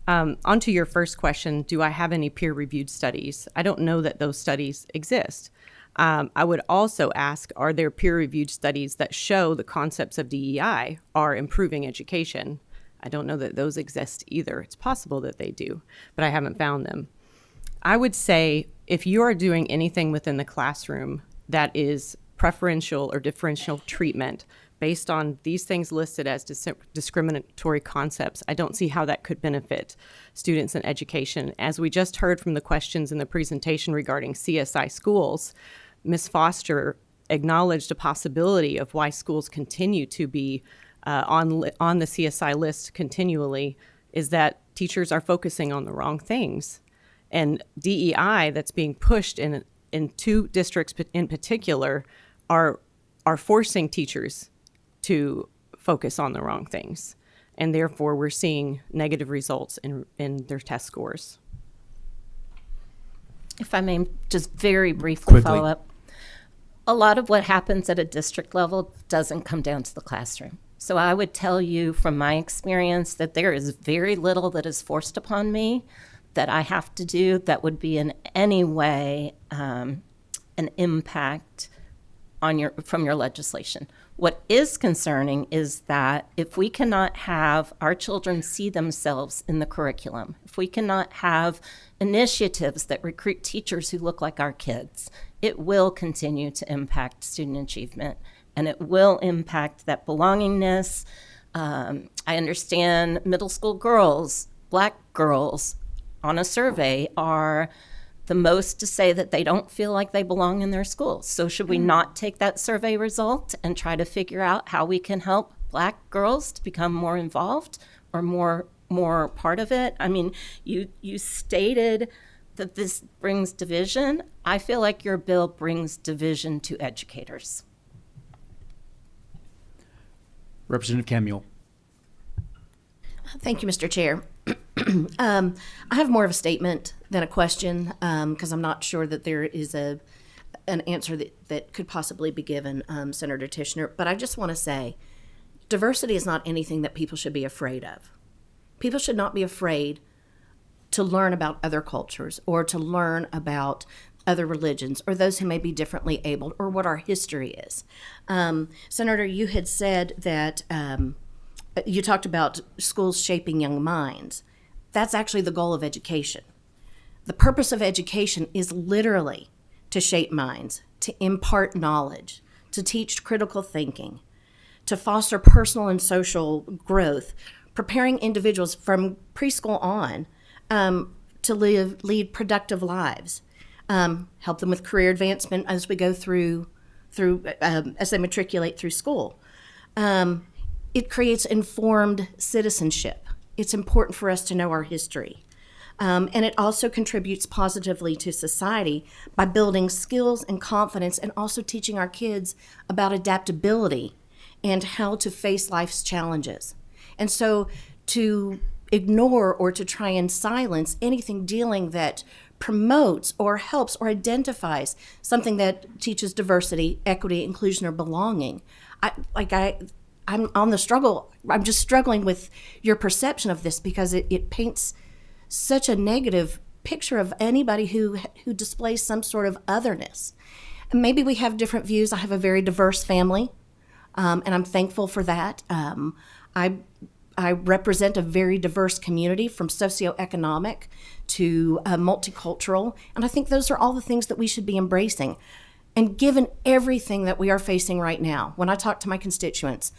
On to your first question, do I have any peer-reviewed studies? I don't know that those studies exist. I would also ask, are there peer-reviewed studies that show the concepts of DEI are improving education? I don't know that those exist either. It's possible that they do, but I haven't found them. I would say if you are doing anything within the classroom that is preferential or differential treatment based on these things listed as discriminatory concepts, I don't see how that could benefit students in education. As we just heard from the questions in the presentation regarding CSI schools, Ms. Foster acknowledged a possibility of why schools continue to be on the CSI list continually, is that teachers are focusing on the wrong things. And DEI that's being pushed in 2 districts in particular are forcing teachers to focus on the wrong things. And therefore, we're seeing negative results in their test scores. If I may just very briefly Quickly. follow up. A lot of what happens at a district level doesn't come down to the classroom. So I would tell you from my experience that there is very little that is forced upon me that I have to do that would be in any way an impact on from your legislation. What is concerning is that if we cannot have our children see themselves in the curriculum, if we cannot have initiatives that recruit teachers who look like our kids, it will continue to impact student achievement, and it will impact that belongingness. I understand middle school girls, Black girls, on a survey are the most to say that they don't feel like they belong in their schools. So should we not take that survey result and try to figure out how we can help Black girls to become more involved or more part of it? I mean, you stated that this brings division. I feel like your bill brings division to educators. Representative Camuel. Thank you, Mr. Chair. I have more of a statement than a question because I'm not sure that there is an answer that could possibly be given, Senator Tishner. But I just want to say diversity is not anything that people should be afraid of. People should not be afraid to learn about other cultures or to learn about other religions or those who may be differently abled or what our history is. Senator, you had said that you talked about schools shaping young minds. That's actually the goal of education. The purpose of education is literally to shape minds, to impart knowledge, to teach critical thinking, to foster personal and social growth, preparing individuals from preschool on to lead productive lives, help them with career advancement as we go through as they matriculate through school. It creates informed citizenship. It's important for us to know our history. And it also contributes positively to society by building skills and confidence and also teaching our kids about adaptability and how to face life's challenges. And so to ignore or to try and silence anything dealing that promotes or helps or identifies something that teaches diversity, equity, inclusion, or belonging, I I'm on the struggle. I'm just struggling with your perception of this because it paints such a negative picture of anybody who displays some sort of otherness. And maybe we have different views. I have a very diverse family, and I'm thankful for that. I represent a very diverse community, from socioeconomic to multicultural, and I think those are all the things that we should be embracing. And given everything that we are facing right now, when I talk to my constituents,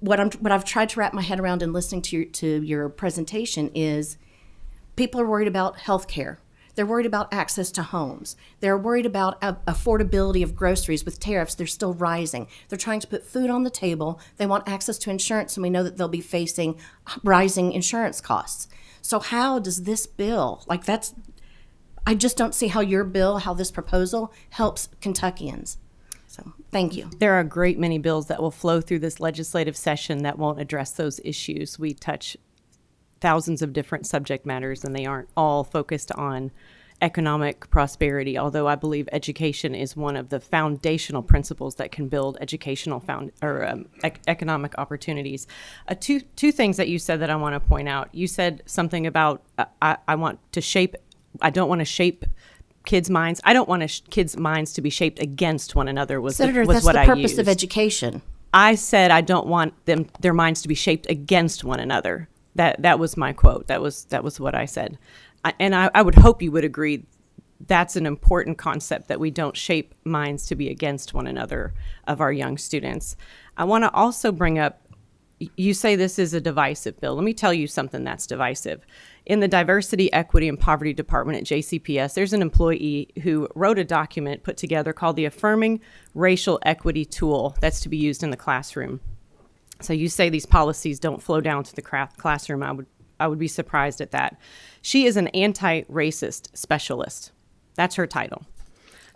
what I've tried to wrap my head around in listening to your presentation is people are worried about health care. They're worried about access to homes. They're worried about affordability of groceries. With tariffs, they're still rising. They're trying to put food on the table. They want access to insurance, and we know that they'll be facing rising insurance costs. So how does this bill, I just don't see how your bill, how this proposal helps Kentuckians. So thank you. There are a great many bills that will flow through this legislative session that won't address those issues. We touch thousands of different subject matters, and they aren't all focused on economic prosperity, although I believe education is one of the foundational principles that can build educational economic opportunities. Two things that you said that I want to point out. You said something about I don't want to shape kids' minds. I don't want kids' minds to be shaped against one another. Senator, was that's what the I purpose used. of education. I said I don't want their minds to be shaped against one another. That was my quote. That was what I said. I would hope you would agree that's an important concept, that we don't shape minds to be against one another of our young students. I want to also bring up, you say this is a divisive bill. Let me tell you something that's divisive. In the Diversity, Equity, and Poverty Department at JCPS, there's an employee who wrote a document put together called the Affirming Racial Equity Tool that's to be used in the classroom. So you say these policies don't flow down to the classroom. I would be surprised at that. She is an anti-racist specialist. That's her title.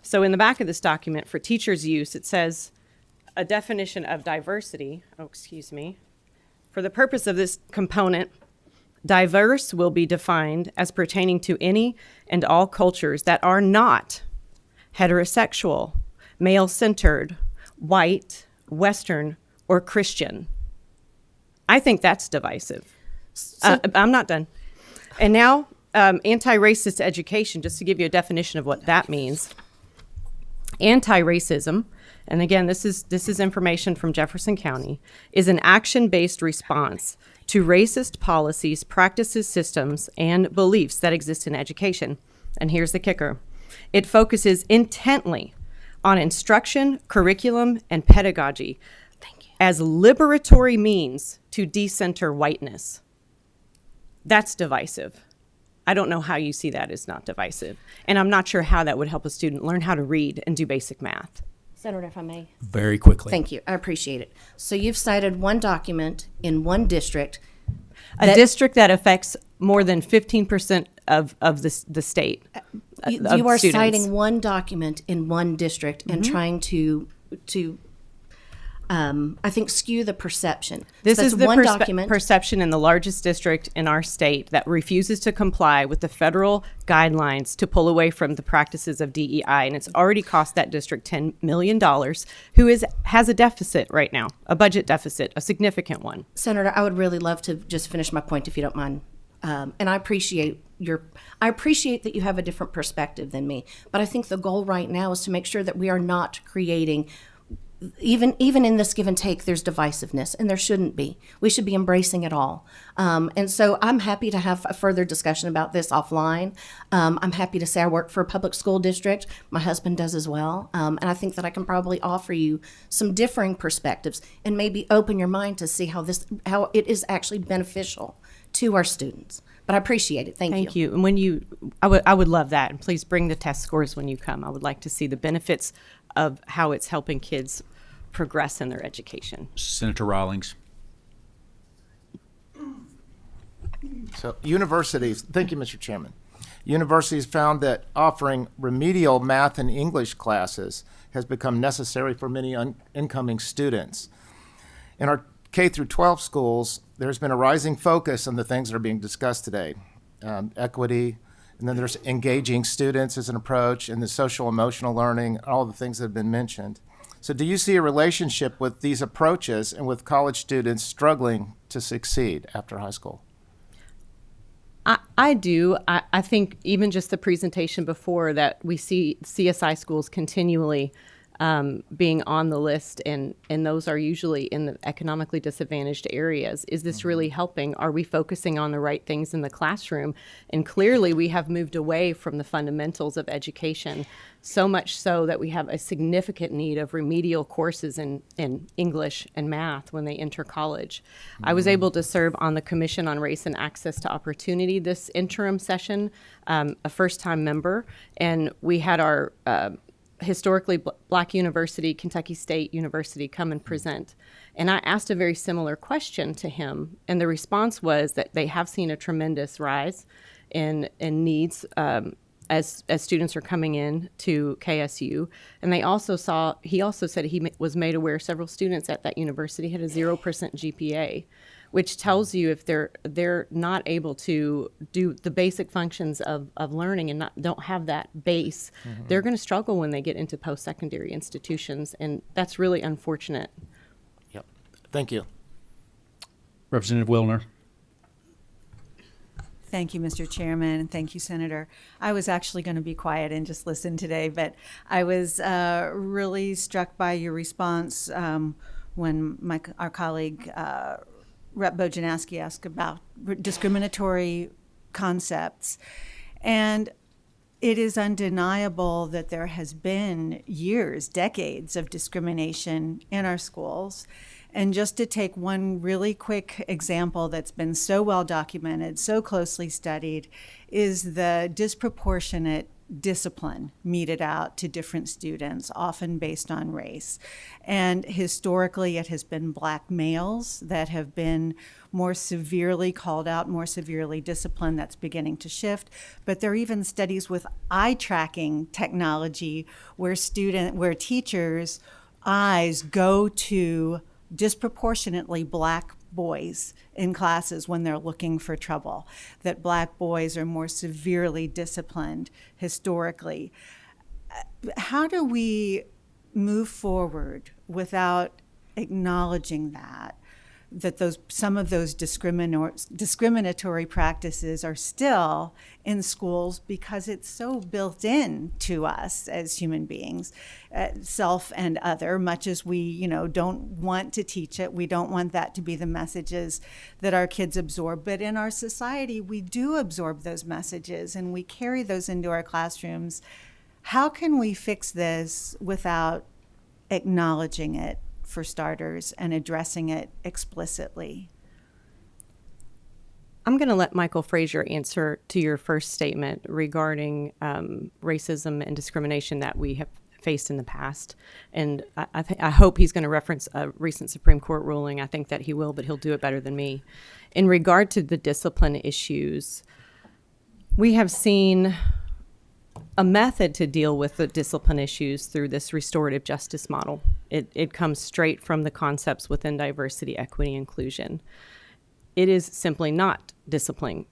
So in the back of this document for teachers' use, it says a definition of diversity. For the purpose of this component, diverse will be defined as pertaining to any and all cultures that are not heterosexual, male-centered, white, Western, or Christian. I think that's divisive. I'm not done. And now, anti-racist education, just to give you a definition of what that means. Anti-racism, and again, this is information from Jefferson County, is an action-based response to racist policies, practices, systems, and beliefs that exist in education. And here's the kicker. It focuses intently on instruction, curriculum, and pedagogy as liberatory means to decenter whiteness. That's divisive. I don't know how you see that as not divisive. And I'm not sure how that would help a student learn how to read and do basic math. Senator, if I may. Very quickly. Thank you. I appreciate it. So you've cited one document in one district. A district that affects more than 15% of the state. You are citing one document in one district and trying to I think, skew the perception. This so is the one document. perception in the largest district in our state that refuses to comply with the federal guidelines to pull away from the practices of DEI. And it's already cost that district $10 million, who has a deficit right now, a budget deficit, a significant one. Senator, I would really love to just finish my point if you don't mind. And I appreciate that you have a different perspective than me. But I think the goal right now is to make sure that we are not creating, even in this give and take, there's divisiveness, and there shouldn't be. We should be embracing it all. And so I'm happy to have a further discussion about this offline. I'm happy to say I work for a public school district. My husband does as well. And I think that I can probably offer you some differing perspectives and maybe open your mind to see how it is actually beneficial to our students. But I appreciate it. Thank you. And when I would love that. And please bring the test scores when you come. I would like to see the benefits of how it's helping kids progress in their education. Senator Rawlings. So universities, thank you, Mr. Chairman. Universities found that offering remedial math and English classes has become necessary for many incoming students. In our K through 12 schools, there's been a rising focus on the things that are being discussed today. Equity, and then there's engaging students as an approach, and the social emotional learning, all the things that have been mentioned. So do you see a relationship with these approaches and with college students struggling to succeed after high school? I do. I think even just the presentation before that, we see CSI schools continually being on the list, and those are usually in the economically disadvantaged areas. Is this really helping? Are we focusing on the right things in the classroom? And clearly we have moved away from the fundamentals of education, so much so that we have a significant need of remedial courses in English and math when they enter college. I was able to serve on the Commission on Race and Access to Opportunity this interim session, a first-time member, and we had our historically black university, Kentucky State University, come and present. And I asked a very similar question to him, and the response was that they have seen a tremendous rise in needs as students are coming in to KSU. And he also said he was made aware several students at that university had a 0% GPA, which tells you if they're not able to do the basic functions of learning and don't have that base, they're going to struggle when they get into post-secondary institutions, and that's really unfortunate. Yep. Thank you. Representative Wilner. Thank you, Mr. Chairman, and thank you, Senator. I was actually going to be quiet and just listen today, but I was really struck by your response when our colleague Rep. Bojanowski asked about discriminatory concepts. And it is undeniable that there has been years, decades of discrimination in our schools. And just to take one really quick example that's been so well documented, so closely studied, is the disproportionate discipline meted out to different students, often based on race. And historically, it has been black males that have been more severely called out, more severely disciplined. That's beginning to shift. But there are even studies with eye tracking technology where teachers' eyes go to disproportionately black boys in classes when they're looking for trouble, that black boys are more severely disciplined historically. How do we move forward without acknowledging that some of those discriminatory practices are still in schools because it's so built in to us as human beings, self and other, much as we, don't want to teach it. We don't want that to be the messages that our kids absorb. But in our society, we do absorb those messages and we carry those into our classrooms. How can we fix this without acknowledging it, for starters, and addressing it explicitly? I'm going to let Michael Frazier answer to your first statement regarding racism and discrimination that we have faced in the past. And I hope he's going to reference a recent Supreme Court ruling. I think that he will, but he'll do it better than me. In regard to the discipline issues, we have seen a method to deal with the discipline issues through this restorative justice model. It comes straight from the concepts within diversity, equity, inclusion. It is simply not disciplining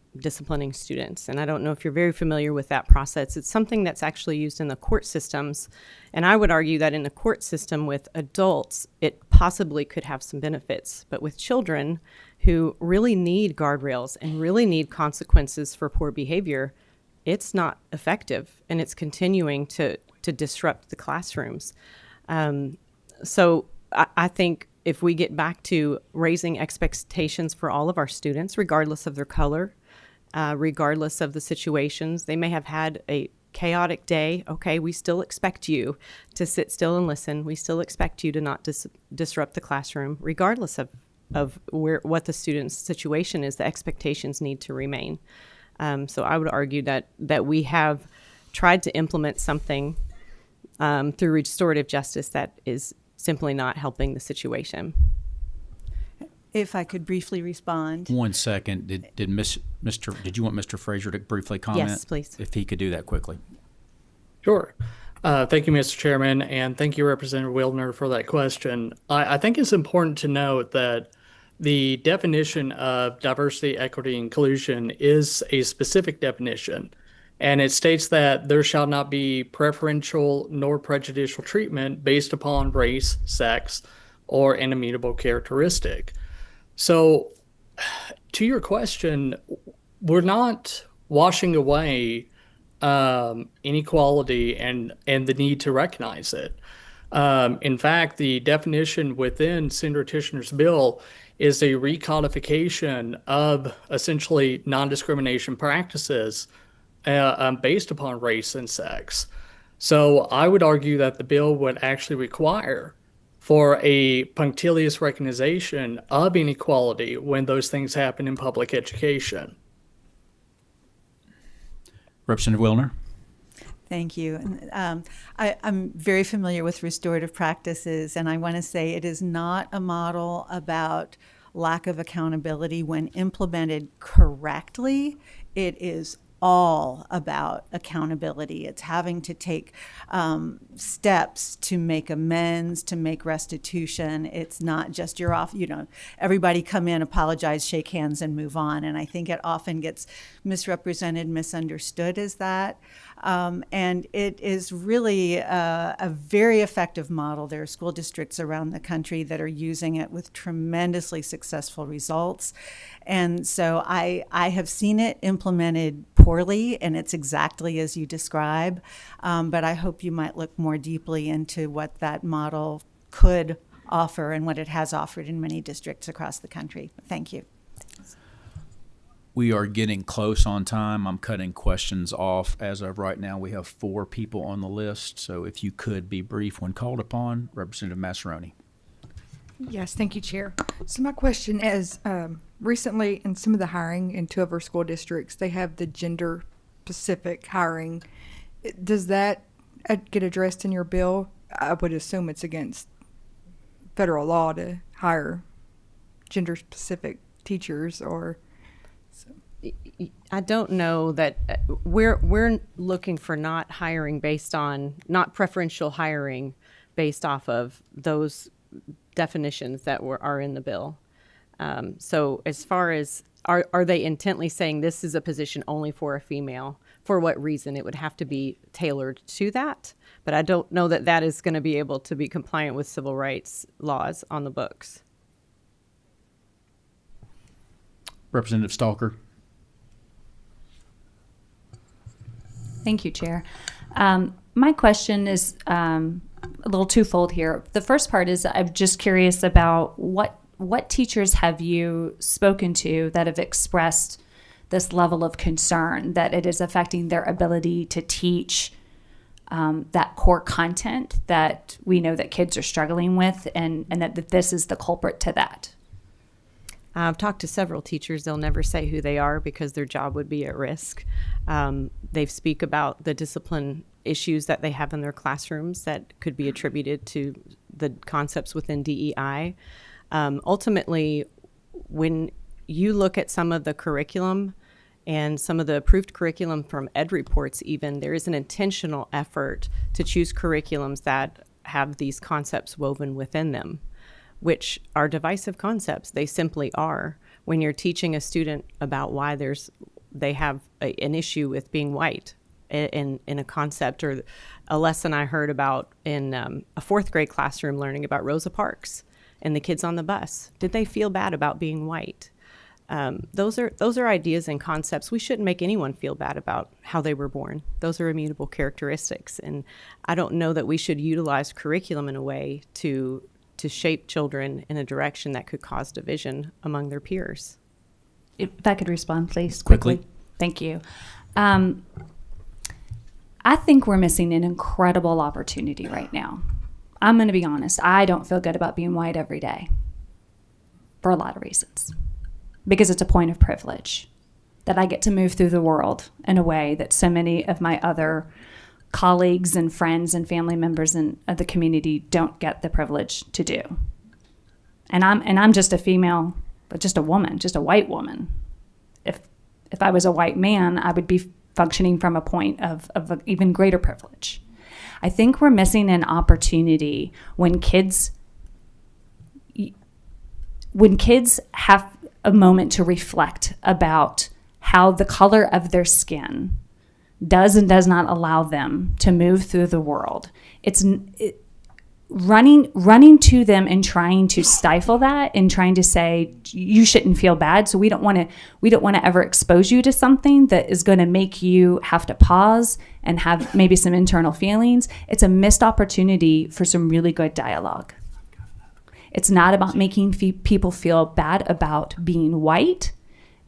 students. And I don't know if you're very familiar with that process. It's something that's actually used in the court systems. And I would argue that in the court system with adults, it possibly could have some benefits. But with children who really need guardrails and really need consequences for poor behavior, it's not effective, and it's continuing to disrupt the classrooms. So I think if we get back to raising expectations for all of our students, regardless of their color, regardless of the situations, they may have had a chaotic day. Okay, we still expect you to sit still and listen. We still expect you to not disrupt the classroom, regardless of what the student's situation is. The expectations need to remain. So I would argue that we have tried to implement something through restorative justice that is simply not helping the situation. If I could briefly respond. 1 second. Did you want Mr. Frazier to briefly comment? Yes, please. If he could do that quickly. Sure. Thank you, Mr. Chairman, and thank you, Representative Wildner, for that question. I think it's important to note that the definition of diversity, equity, inclusion is a specific definition. And it states that there shall not be preferential nor prejudicial treatment based upon race, sex, or an immutable characteristic. So, to your question, we're not washing away inequality and the need to recognize it. In fact, the definition within Senator Tishner's bill is a recodification of essentially non-discrimination practices based upon race and sex. So I would argue that the bill would actually require for a punctilious recognition of inequality when those things happen in public education. Representative Wilner. Thank you. I'm very familiar with restorative practices, and I want to say it is not a model about lack of accountability. When implemented correctly, it is all about accountability. It's having to take steps to make amends, to make restitution. It's not just you're off, everybody come in, apologize, shake hands, and move on. And I think it often gets misrepresented, misunderstood as that. And it is really a very effective model. There are school districts around the country that are using it with tremendously successful results. And so I have seen it implemented poorly, and it's exactly as you describe. But I hope you might look more deeply into what that model could offer and what it has offered in many districts across the country. Thank you. We are getting close on time. I'm cutting questions off. As of right now, we have 4 people on the list. So if you could be brief when called upon. Representative Massaroni. Yes, thank you, Chair. So my question is, recently in some of the hiring in 2 of our school districts, they have the gender-specific hiring. Does that get addressed in your bill? I would assume it's against federal law to hire gender-specific teachers or... I don't know that we're looking for not preferential hiring based off of those definitions that are in the bill. So as far as are they intently saying this is a position only for a female? For what reason? It would have to be tailored to that. But I don't know that that is going to be able to be compliant with civil rights laws on the books. Representative Stalker. Thank you, Chair. My question is a little twofold here. The first part is I'm just curious about what teachers have you spoken to that have expressed this level of concern that it is affecting their ability to teach that core content that we know that kids are struggling with, and that this is the culprit to that? I've talked to several teachers. They'll never say who they are because their job would be at risk. They speak about the discipline issues that they have in their classrooms that could be attributed to the concepts within DEI. Ultimately, when you look at some of the curriculum and some of the approved curriculum from Ed Reports even, there is an intentional effort to choose curriculums that have these concepts woven within them, which are divisive concepts. They simply are. When you're teaching a student about why they have an issue with being white in a concept, or a lesson I heard about in a 4th grade classroom learning about Rosa Parks and the kids on the bus. Did they feel bad about being white? Those are ideas and concepts. We shouldn't make anyone feel bad about how they were born. Those are immutable characteristics. And I don't know that we should utilize curriculum in a way to shape children in a direction that could cause division among their peers. If I could respond, please, quickly. Thank you. I think we're missing an incredible opportunity right now. I'm going to be honest. I don't feel good about being white every day for a lot of reasons. Because it's a point of privilege that I get to move through the world in a way that so many of my other colleagues and friends and family members of the community don't get the privilege to do. And I'm just a female, but just a woman, just a white woman. If I was a white man, I would be functioning from a point of even greater privilege. I think we're missing an opportunity when kids have a moment to reflect about how the color of their skin does and does not allow them to move through the world. Running to them and trying to stifle that and trying to say you shouldn't feel bad, so we don't want to ever expose you to something that is going to make you have to pause and have maybe some internal feelings. It's a missed opportunity for some really good dialogue. It's not about making people feel bad about being white.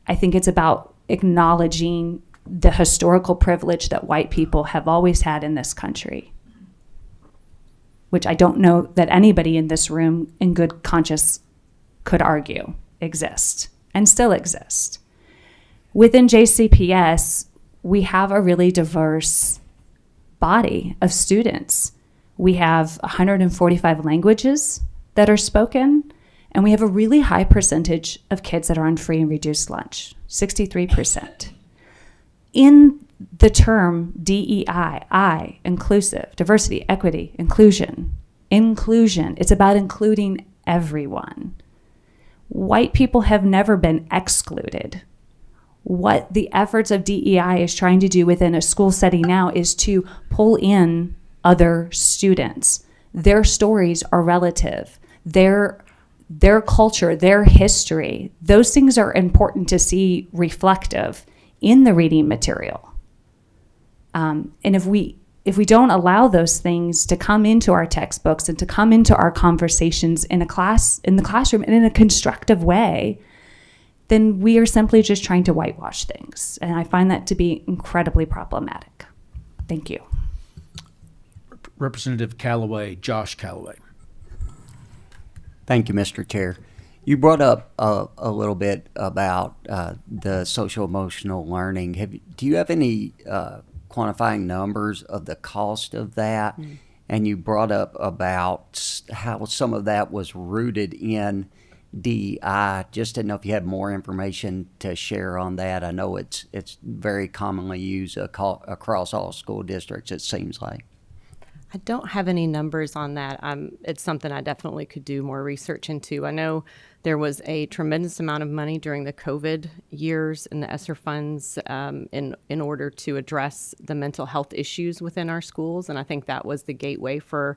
I think it's about acknowledging the historical privilege that white people have always had in this country, which I don't know that anybody in this room in good conscience could argue exist and still exist. Within JCPS, we have a really diverse body of students. We have 145 languages that are spoken, and we have a really high percentage of kids that are on free and reduced lunch, 63%. In the term DEI, inclusive, diversity, equity, inclusion, it's about including everyone. White people have never been excluded. What the efforts of DEI is trying to do within a school setting now is to pull in other students. Their stories are relative. Their culture, their history, those things are important to see reflective in the reading material. And if we don't allow those things to come into our textbooks and to come into our conversations in the classroom and in a constructive way, then we are simply just trying to whitewash things. And I find that to be incredibly problematic. Thank you. Representative Callaway, Josh Callaway. Thank you, Mr. Chair. You brought up a little bit about the social emotional learning. Do you have any quantifying numbers of the cost of that? Mm-hmm. And you brought up about how some of that was rooted in DEI. Just didn't know if you had more information to share on that. I know it's very commonly used across all school districts, it seems like. I don't have any numbers on that. It's something I definitely could do more research into. I know there was a tremendous amount of money during the COVID years in the ESSER funds in order to address the mental health issues within our schools, and I think that was the gateway for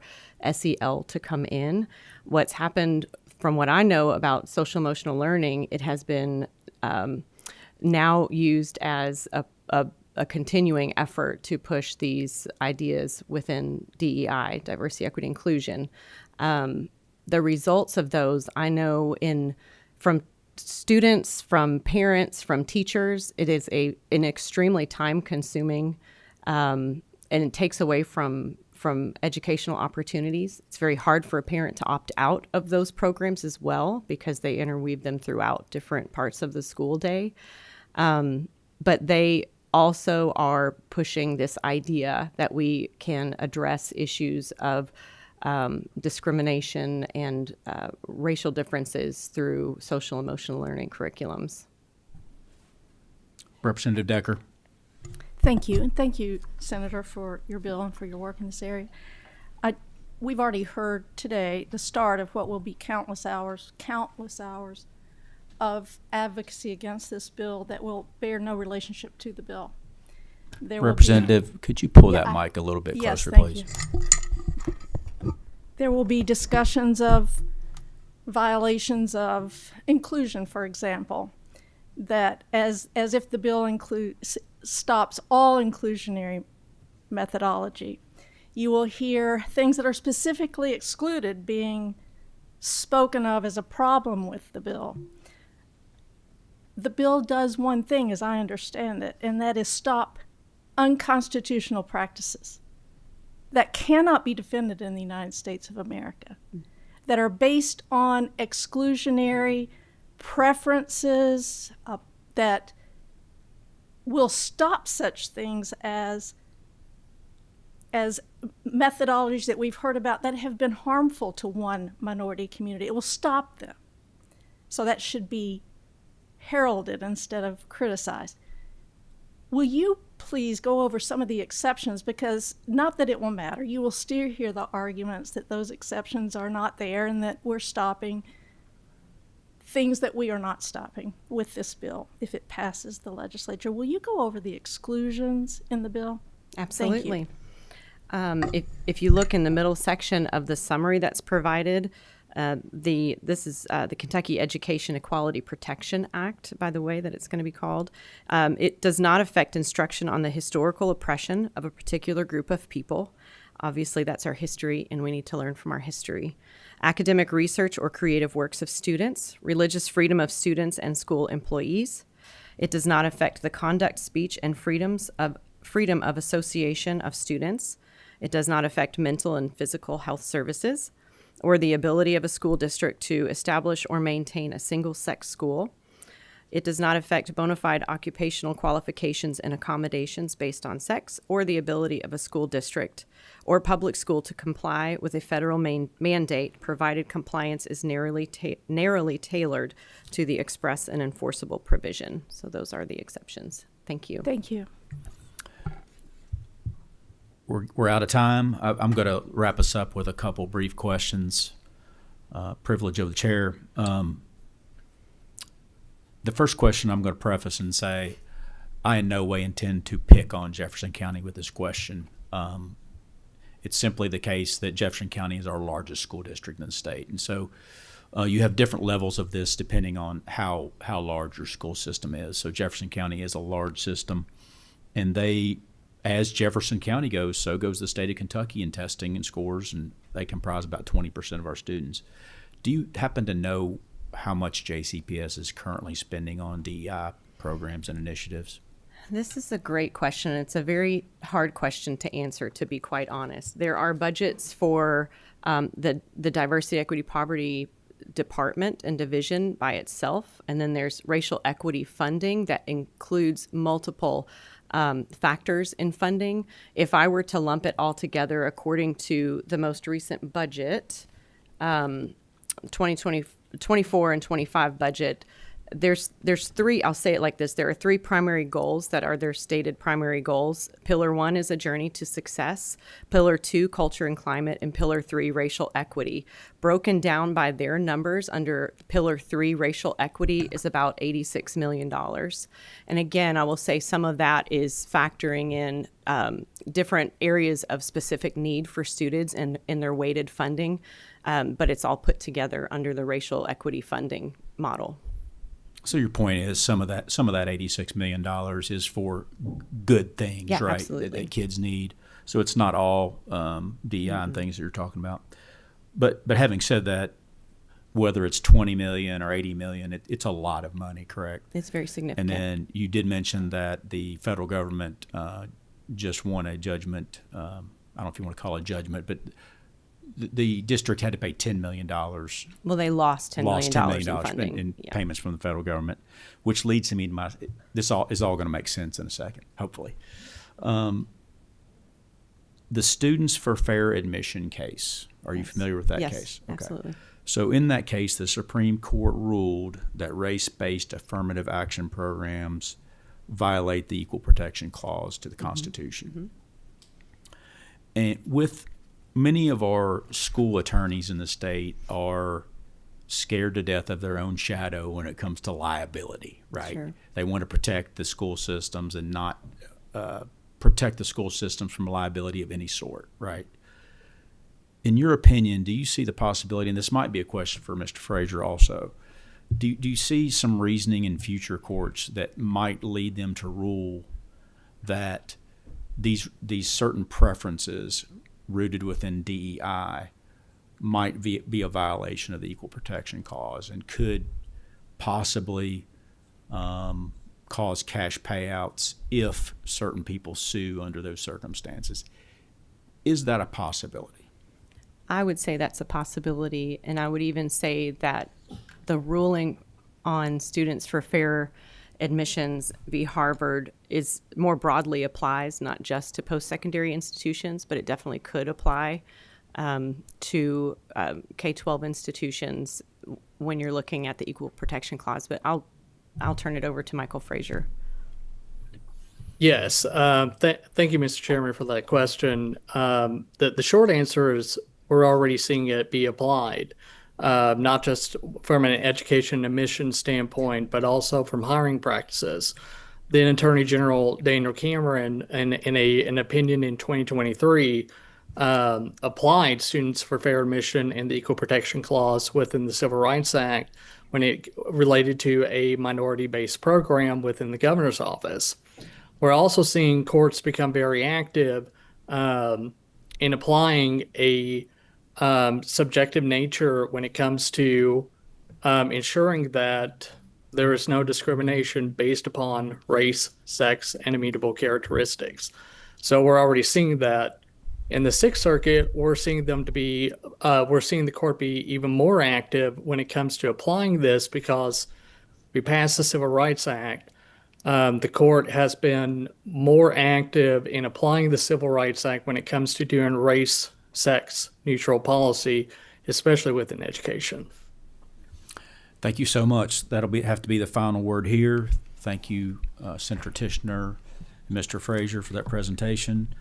SEL to come in. What's happened, from what I know about social emotional learning, it has been now used as a continuing effort to push these ideas within DEI, diversity, equity, inclusion. The results of those, I know from students, from parents, from teachers, it is an extremely time-consuming, and it takes away from educational opportunities. It's very hard for a parent to opt out of those programs as well because they interweave them throughout different parts of the school day. But they also are pushing this idea that we can address issues of discrimination and racial differences through social emotional learning curriculums. Representative Decker. Thank you, and thank you, Senator, for your bill and for your work in this area. We've already heard today the start of what will be countless hours of advocacy against this bill that will bear no relationship to the bill. Representative, could you pull that mic a little bit closer, please? You. There will be discussions of violations of inclusion, for example, that as if the bill stops all inclusionary methodology. You will hear things that are specifically excluded being spoken of as a problem with the bill. The bill does one thing, as I understand it, and that is stop unconstitutional practices that cannot be defended in the United States of America, that are based on exclusionary preferences that will stop such things as methodologies that we've heard about that have been harmful to one minority community. It will stop them. So that should be heralded instead of criticized. Will you please go over some of the exceptions, because not that it will matter. You will still hear the arguments that those exceptions are not there and that we're stopping things that we are not stopping with this bill if it passes the legislature. Will you go over the exclusions in the bill? Absolutely. If you look in the middle section of the summary that's provided, this is the Kentucky Education Equality Protection Act, by the way, that it's going to be called. It does not affect instruction on the historical oppression of a particular group of people. Obviously, that's our history, and we need to learn from our history. Academic research or creative works of students, religious freedom of students and school employees. It does not affect the conduct, speech, and freedom of association of students. It does not affect mental and physical health services or the ability of a school district to establish or maintain a single-sex school. It does not affect bona fide occupational qualifications and accommodations based on sex or the ability of a school district or public school to comply with a federal mandate, provided compliance is narrowly tailored to the express and enforceable provision. So those are the exceptions. Thank you. Thank you. We're out of time. I'm going to wrap us up with a couple brief questions. Privilege of the chair. The first question I'm going to preface and say, I in no way intend to pick on Jefferson County with this question. It's simply the case that Jefferson County is our largest school district in the state. And so you have different levels of this depending on how large your school system is. So Jefferson County is a large system, and as Jefferson County goes, so goes the state of Kentucky in testing and scores, and they comprise about 20% of our students. Do you happen to know how much JCPS is currently spending on DEI programs and initiatives? This is a great question. It's a very hard question to answer, to be quite honest. There are budgets for the Diversity, Equity, Poverty department and division by itself, and then there's racial equity funding that includes multiple factors in funding. If I were to lump it all together, according to the most recent budget, 2024 and 25 budget, there's three, I'll say it like this, there are three primary goals that are their stated primary goals. Pillar 1 is a journey to success, Pillar 2, culture and climate, and Pillar 3, racial equity. Broken down by their numbers under Pillar 3, racial equity, is about $86 million. And again, I will say some of that is factoring in different areas of specific need for students and in their weighted funding, but it's all put together under the racial equity funding model. So your point is some of that $86 million is for good things, yeah, right? Absolutely. That kids need. So it's not all DEI and things that you're talking about. But having said that, whether it's 20 million or 80 million, it's a lot of money, correct? It's very significant. And then you did mention that the federal government just won a judgment. I don't know if you want to call it judgment, but the district had to pay $10 million. Well, they lost $10 million in funding. in payments from the federal government, which leads me to this is all going to make sense in a second, hopefully. The Students for Fair Admission case, are you familiar with that case? Yes, absolutely. So in that case, the Supreme Court ruled that race-based affirmative action programs violate the Equal Protection Clause to the Constitution. And with many of our school attorneys in the state are scared to death of their own shadow when it comes to liability, right? Sure. They want to protect the school systems and not protect the school systems from liability of any sort, right? In your opinion, do you see the possibility, and this might be a question for Mr. Frazier also, do you see some reasoning in future courts that might lead them to rule that these certain preferences rooted within DEI might be a violation of the Equal Protection Clause and could possibly cause cash payouts if certain people sue under those circumstances? Is that a possibility? I would say that's a possibility, and I would even say that the ruling on Students for Fair Admissions v. Harvard is more broadly applies, not just to post-secondary institutions, but it definitely could apply to K-12 institutions when you're looking at the Equal Protection Clause. But I'll turn it over to Michael Frazier. Yes, thank you, Mr. Chairman, for that question. The short answer is we're already seeing it be applied. not just from an education admission standpoint, but also from hiring practices. Then Attorney General Daniel Cameron, in an opinion in 2023, applied Students for Fair Admission and the Equal Protection Clause within the Civil Rights Act when it related to a minority-based program within the governor's office. We're also seeing courts become very active in applying a subjective nature when it comes to ensuring that there is no discrimination based upon race, sex, and immutable characteristics. So we're already seeing that. In the Sixth Circuit, we're seeing the court be even more active when it comes to applying this because we passed the Civil Rights Act. The court has been more active in applying the Civil Rights Act when it comes to doing race, sex neutral policy, especially within education. Thank you so much. Have to be the final word here. Thank you, Senator Tishner and Mr. Frazier, for that presentation.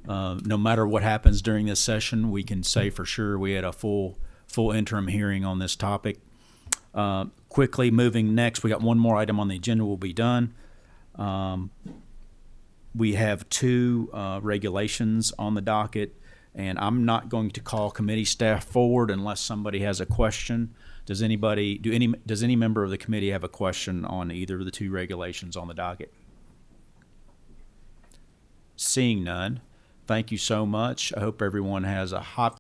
No matter what happens during this session, we can say for sure we had a full interim hearing on this topic. Quickly moving next, we got one more item on the agenda. We'll be done. We have two regulations on the docket, and I'm not going to call committee staff forward unless somebody has a question. Does any member of the committee have a question on either of the two regulations on the docket? Seeing none, thank you so much. I hope everyone has a hot